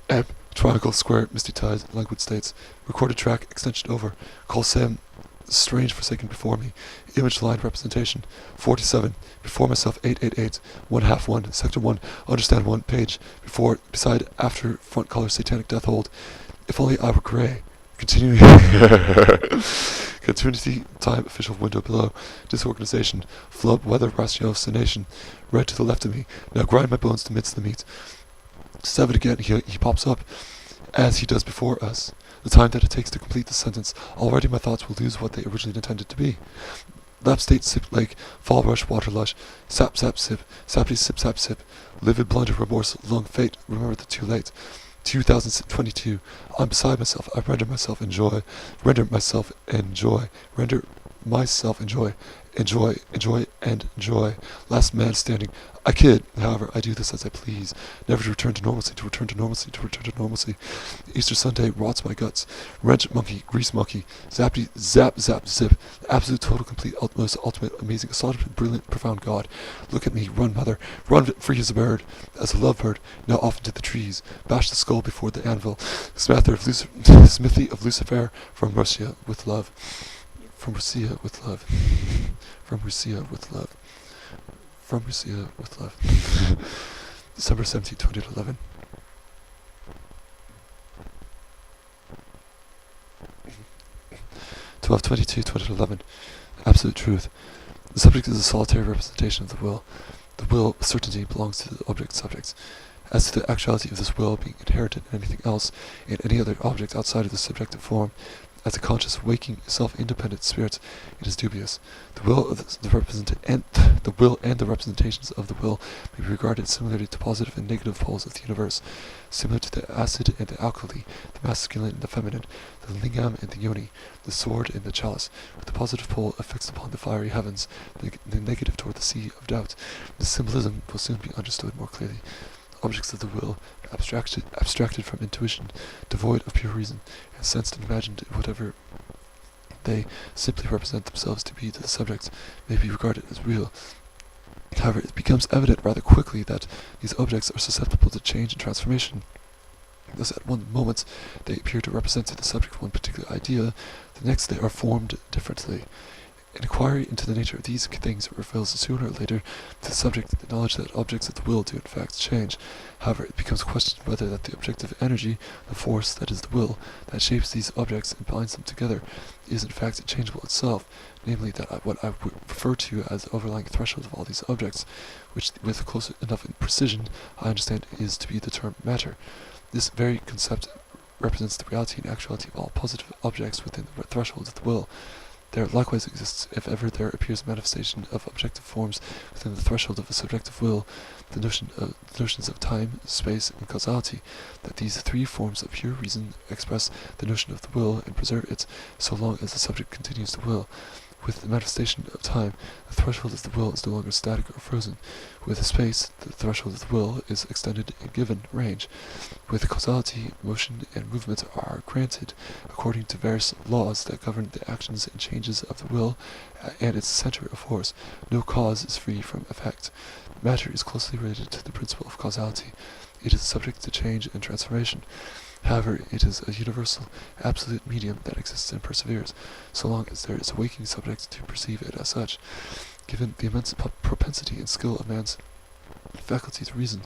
Speaker 1: ebb, triangle, square, misty tide, languid states. Recorded track, extension over. Call Sam, strange forsaken before me. Image line representation. 47. Before myself 888. 1/2 sector 1. Understand 1 page. Before, beside, after, front color, satanic death hold. If only I were gray. Continuing. Continuity time official window below. Disorganization. Flub weather ratiocination. Right to the left of me. Now grind my bones to mince the meat. 7 again. He pops up. As he does before us. The time that it takes to complete the sentence, already my thoughts will lose what they originally intended to be. Lap state sip lake, fall rush, water lush, sap sip, sappy sip sap sip, livid blunder, remorse, long fate, remember the too late. 2022, I'm beside myself, I render myself enjoy, render myself enjoy, and enjoy. Last man standing. I kid, however, I do this as I please, never to return to normalcy, Easter Sunday rots my guts. Wrench monkey, grease monkey, zap, zip. Absolute, total, complete, utmost, ultimate, amazing, assaulted, brilliant, profound God. Look at me, run, mother, run free as a bird, as a lovebird, now off into the trees. Bash the skull before the anvil. Smithy of Lucifer, from Russia with love. From Russia with love. December 17, 2011. (12/22/2011). Absolute truth. The subject is a solitary representation of the will. The will, certainty, belongs to the object-subjects. As to the actuality of this will being inherited in anything else, in any other object outside of the subjective form, As a conscious, waking, self-independent spirit, it is dubious. The will and the representations of the will may be regarded similarly to positive and negative poles of the universe, similar to the acid and the alkali, the masculine and the feminine, the lingam and the yoni, the sword and the chalice, with the positive pole affixed upon the fiery heavens, the negative toward the sea of doubt. The symbolism will soon be understood more clearly. Objects of the will, abstracted from intuition, devoid of pure reason, and sensed and imagined in whatever they simply represent themselves to be to the subject, may be regarded as real. However, it becomes evident rather quickly that these objects are susceptible to change and transformation. Thus, at one moment they appear to represent to the subject one particular idea, the next they are formed differently. An inquiry into the nature of these things reveals sooner or later to the subject the knowledge that objects of the will do in fact change. However, it becomes questioned whether that the objective energy, the force that is the will, that shapes these objects and binds them together, is in fact changeable itself, namely that what I would refer to as the overlying threshold of all these objects, which with close enough in precision I understand is to be the term matter. This very concept represents the reality and actuality of all positive objects within the threshold of the will. There likewise exists, if ever there appears a manifestation of objective forms within the threshold of a subjective will, the notions of time, space, and causality, that these three forms of pure reason express the notion of the will and preserve it so long as the subject continues to will. With the manifestation of time, the threshold of the will is no longer static or frozen. With space, the threshold of the will is extended and given range. With causality, motion and movement are granted according to various laws that govern the actions and changes of the will and its center of force. No cause is free from effect. Matter is closely related to the principle of causality. It is subject to change and transformation. However, it is a universal, absolute medium that exists and perseveres, so long as there is a waking subject to perceive it as such. Given the immense propensity and skill of man's faculty to reason,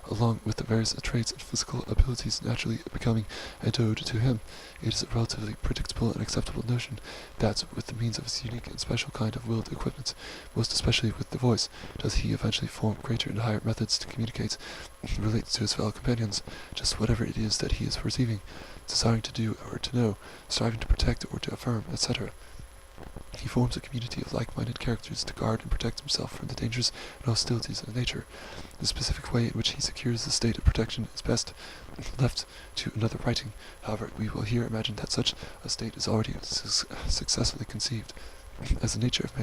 Speaker 1: along with the various traits and physical abilities naturally becoming endowed to him, it is a relatively predictable and acceptable notion that, with the means of his unique and special kind of willed equipment, most especially with the voice, does he eventually form greater and higher methods to communicate and relate to his fellow companions just whatever it is that he is perceiving, desiring to do or to know, striving to protect or to affirm, etc. He forms a community of like-minded characters to guard and protect himself from the dangers and hostilities of nature. The specific way in which he secures the state of protection is best left to another writing. However, we will here imagine that such a state is already successfully conceived. As the nature of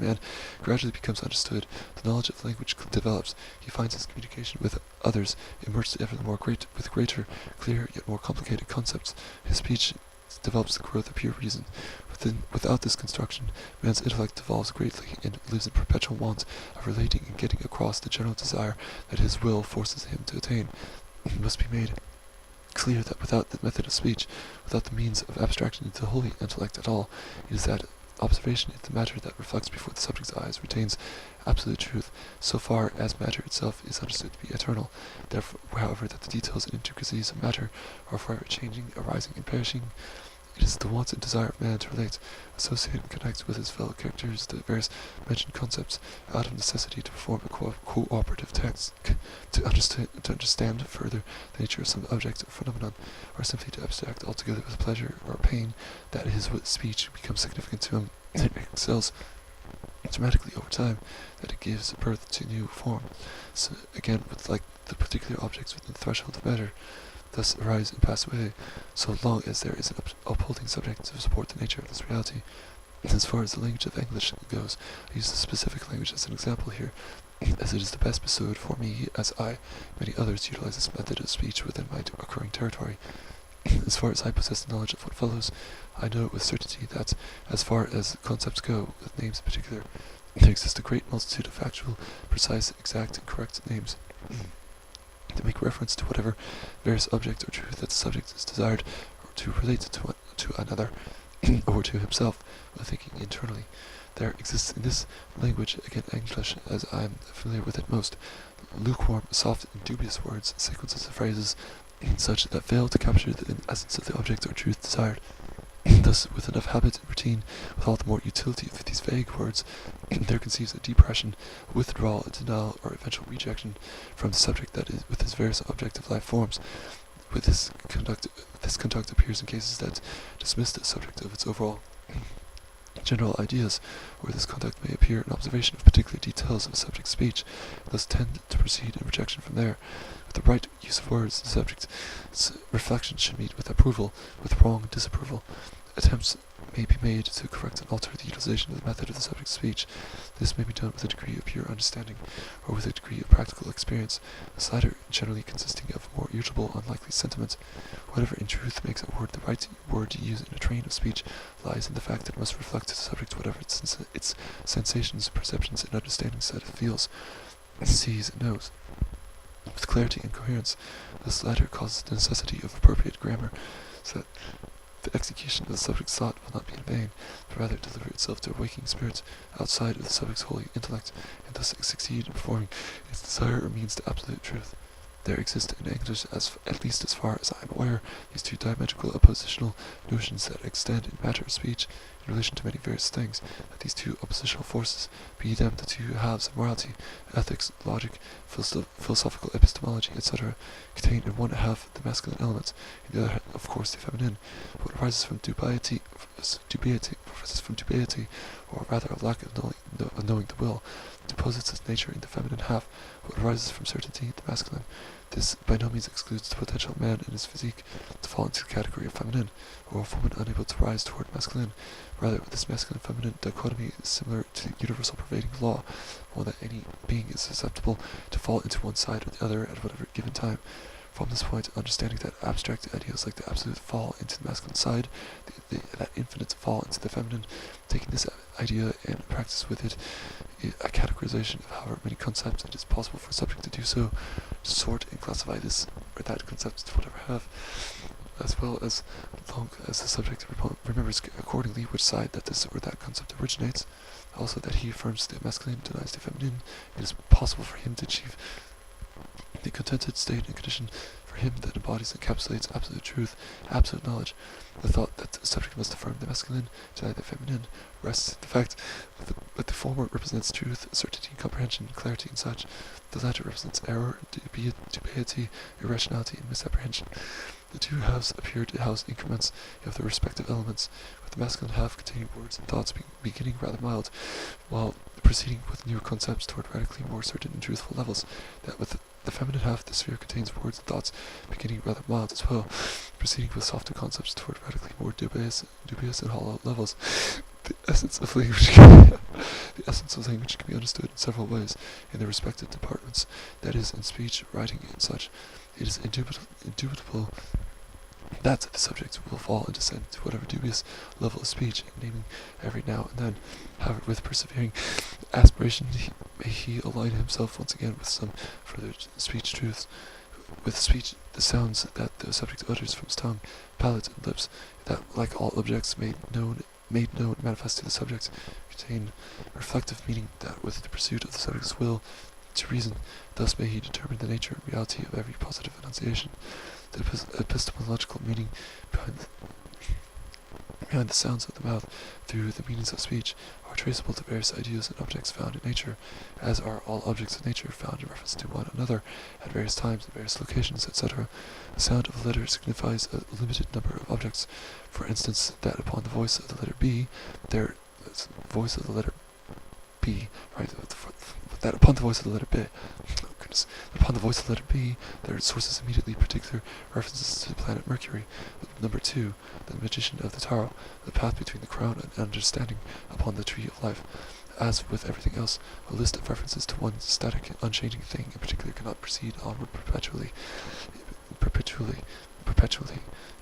Speaker 1: man gradually becomes understood, the knowledge of language develops. He finds his communication with others immersed ever more with greater, clear, yet more complicated concepts. His speech develops the growth of pure reason. Without this construction, man's intellect devolves greatly and lives in perpetual want of relating and getting across the general desire that his will forces him to attain. It must be made clear that without the method of speech, without the means of abstraction into the holy intellect at all, it is that observation into matter that reflects before the subject's eyes retains absolute truth, so far as matter itself is understood to be eternal. Therefore, however, that the details and intricacies of matter are forever changing, arising, and perishing, it is the want and desire of man to relate, associate, and connect with his fellow characters the various mentioned concepts, out of necessity to perform a cooperative task, to understand further the nature of some object or phenomenon, or simply to abstract altogether with pleasure or pain that his speech becomes significant to him, and it excels dramatically over time, that it gives birth to new forms. So again, with like the particular objects within the threshold of matter, thus arise and pass away, so long as there is an upholding subject to support the nature of this reality. As far as the language of English goes, I use the specific language as an example here, as it is the best bestowed for me, as I, many others, utilize this method of speech within my occurring territory. As far as I possess the knowledge of what follows, I know with certainty that, as far as concepts go, with names in particular, there exists a great multitude of factual, precise, exact, and correct names to make reference to whatever various object or truth that the subject is desired or to relate to another or to himself while thinking internally. There exists in this language, again English as I am familiar with it most, lukewarm, soft, and dubious words, sequences of phrases, such that fail to capture the essence of the object or truth desired. Thus, with enough habit and routine, with all the more utility of these vague words, there conceives a depression, a withdrawal, a denial, or eventual rejection from the subject that is with his various objective life forms. But this conduct appears in cases that dismiss the subject of its overall general ideas, where this conduct may appear in observation of particular details of a subject's speech, and thus tend to proceed in rejection from there. With the right use of words, the subject's reflection should meet with approval, with wrong disapproval. Attempts may be made to correct and alter the utilization of the method of the subject's speech. This may be done with a degree of pure understanding, or with a degree of practical experience, the latter generally consisting of more irritable, unlikely sentiment. Whatever in truth makes a word the right word to use in a train of speech lies in the fact that it must reflect to the subject whatever its sensations, perceptions, and understandings that it feels, sees, and knows. With clarity and coherence, this latter causes the necessity of appropriate grammar, so that the execution of the subject's thought will not be in vain, but rather deliver itself to a waking spirit outside of the subject's holy intellect, and thus succeed in performing its desire or means to absolute truth. There exist in English, at least as far as I am aware, these two diametrical oppositional notions that extend in matter of speech in relation to many various things, that these two oppositional forces, be them the two halves of morality, ethics, logic, philosophical epistemology, etc., contain in one half the masculine elements, in the other, of course, the feminine. What arises from dubiety, or rather a lack of knowing the will, deposits its nature in the feminine half. What arises from certainty, the masculine. This by no means excludes the potential man in his physique to fall into the category of feminine, or of woman unable to rise toward masculine. Rather, this masculine-feminine dichotomy is similar to the universal pervading law, one that any being is susceptible to fall into one side or the other at whatever given time. From this point, understanding that abstract ideas like the absolute fall into the masculine side, that infinite fall into the feminine, taking this idea and practice with it a categorization of however many concepts it is possible for a subject to do so, to sort and classify this or that concept to whatever have, as well as long as the subject remembers accordingly which side that this or that concept originates. Also that he affirms the masculine, denies the feminine, it is possible for him to achieve the contented state and condition for him that embodies and encapsulates absolute truth, absolute knowledge. The thought that the subject must affirm the masculine, deny the feminine, rests in the fact that the former represents truth, certainty, comprehension, clarity, and such. The latter represents error, dubiety, irrationality, and misapprehension. The two halves appear to house increments of the respective elements, with the masculine half containing words and thoughts beginning rather mild, while proceeding with newer concepts toward radically more certain and truthful levels. That with the feminine half, the sphere contains words and thoughts beginning rather mild as well, proceeding with softer concepts toward radically more dubious and hollow levels. The essence of language can be understood in several ways in their respective departments, that is, in speech, writing, and such. It is indubitable that the subject will fall and descend to whatever dubious level of speech, naming every now and then. However, with persevering aspiration, may he align himself once again with some further speech truths. With speech, the sounds that the subject utters from his tongue, palate, and lips, that, like all objects made known and manifest to the subject, contain reflective meaning, that with the pursuit of the subject's will to reason, thus may he determine the nature and reality of every positive enunciation. The epistemological meaning behind the sounds of the mouth, through the meanings of speech, are traceable to various ideas and objects found in nature, as are all objects of nature found in reference to one another at various times and various locations, etc. The sound of a letter signifies a limited number of objects. For instance, that upon the voice of the letter B, that upon the voice of the letter B, upon the voice of the letter B, there are sources immediately particular references to the planet Mercury. Number 2, the magician of the tarot, the path between the crown and understanding upon the tree of life. As with everything else, a list of references to one static, unchanging thing in particular cannot proceed onward perpetually.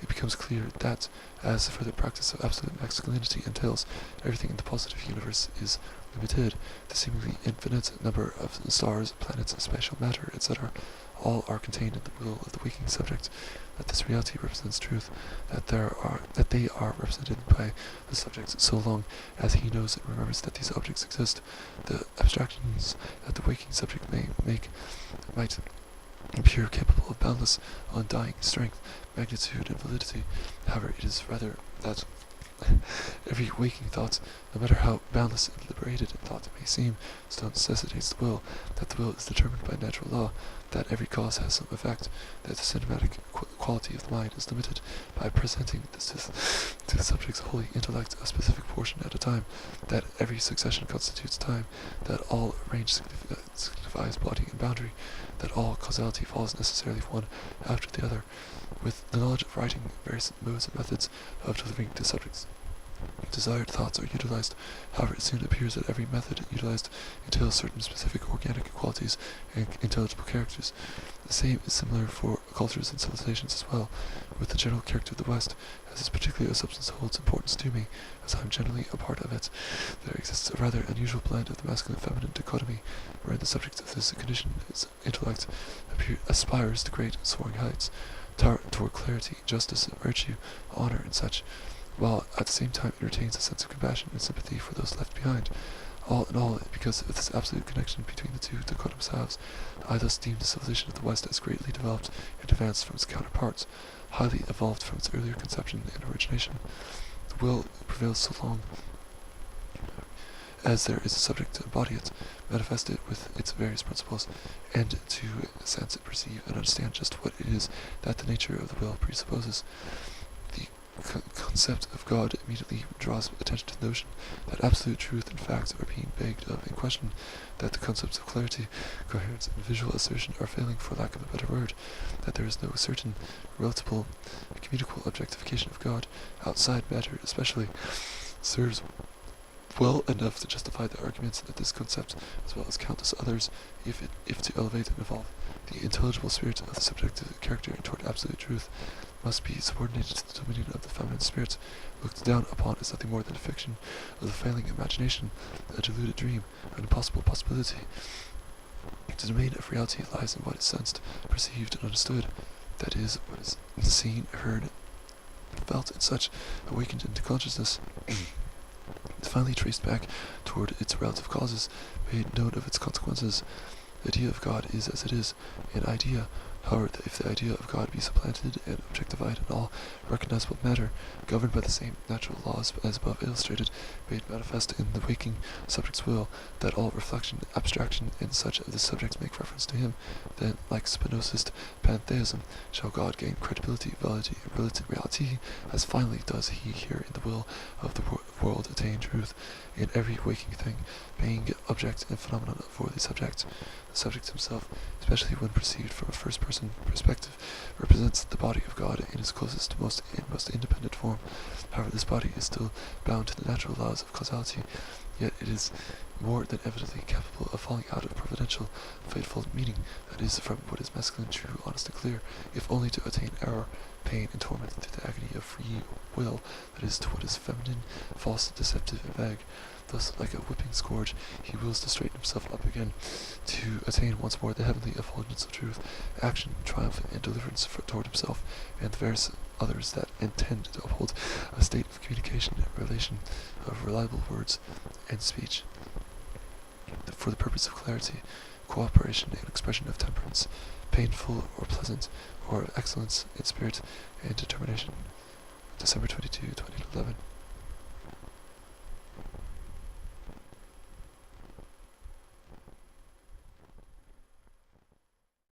Speaker 1: It becomes clear that, as the further practice of absolute masculinity entails, everything in the positive universe is limited. The seemingly infinite number of stars, planets, spatial matter, etc., all are contained in the will of the waking subject. That this reality represents truth, that they are represented by the subject so long as he knows and remembers that these objects exist. The abstractions that the waking subject may make might appear capable of boundless, undying strength, magnitude, and validity. However, it is rather that every waking thought, no matter how boundless and liberated in thought it may seem, still necessitates the will, that the will is determined by natural law, that every cause has some effect, that the cinematic quality of the mind is limited by presenting to the subject's holy intellect a specific portion at a time, that every succession constitutes time, that all range signifies body and boundary, that all causality follows necessarily one after the other, with the knowledge of writing various modes and methods of delivering to subjects. Desired thoughts are utilized. However, it soon appears that every method utilized entails certain specific organic qualities and intelligible characters. The same is similar for cultures and civilizations as well, with the general character of the West, as this particular substance holds importance to me, as I am generally a part of it. There exists a rather unusual blend of the masculine and feminine dichotomy, wherein the subject of this condition, its intellect, aspires to great and soaring heights, toward clarity, justice, virtue, honor, and such, while at the same time it retains a sense of compassion and sympathy for those left behind. All in all, because of this absolute connection between the two dichotomous halves, I thus deem the civilization of the West as greatly developed and advanced from its counterparts, highly evolved from its earlier conception and origination. The will prevails so long as there is a subject to embody it, manifest it with its various principles, and to sense it, perceive, and understand just what it is that the nature of the will presupposes. The concept of God immediately draws attention to the notion that absolute truth and facts are being begged of and questioned, that the concepts of clarity, coherence, and visual assertion are failing for lack of a better word, that there is no certain, relatable, communicable objectification of God, outside matter especially, serves well enough to justify the arguments that this concept, as well as countless others, if to elevate and evolve the intelligible spirit of the subjective character toward absolute truth, must be subordinated to the dominion of the feminine spirit, looked down upon as nothing more than a fiction of the failing imagination, a deluded dream, an impossible possibility. The domain of reality lies in what is sensed, perceived, and understood, that is, what is seen, heard, felt, and such, awakened into consciousness. Finally traced back toward its relative causes, made known of its consequences. The idea of God is as it is, an idea. However, if the idea of God be supplanted and objectified in all recognizable matter, governed by the same natural laws as above illustrated, made manifest in the waking subject's will, that all reflection, abstraction, and such of the subjects make reference to him, then, like Spinozist pantheism, shall God gain credibility, validity, and reality, as finally does he here in the will of the world attain truth, in every waking thing, being object and phenomenon for the subject. The subject himself, especially when perceived from a first-person perspective, represents the body of God in its closest, most independent form. However, this body is still bound to the natural laws of causality, yet it is more than evidently capable of falling out of providential, fateful meaning, that is, from what is masculine, true, honest, and clear, if only to attain error, pain, and torment through the agony of free will, that is, to what is feminine, false, deceptive, and vague. Thus, like a whipping scourge, he wills to straighten himself up again, to attain once more the heavenly effulgence of truth, action, triumph, and deliverance toward himself, and the various others that intend to uphold a state of communication and relation of reliable words and speech, for the purpose of clarity, cooperation, and expression of temperance, painful or pleasant, or of excellence in spirit and determination. December 22, 2011.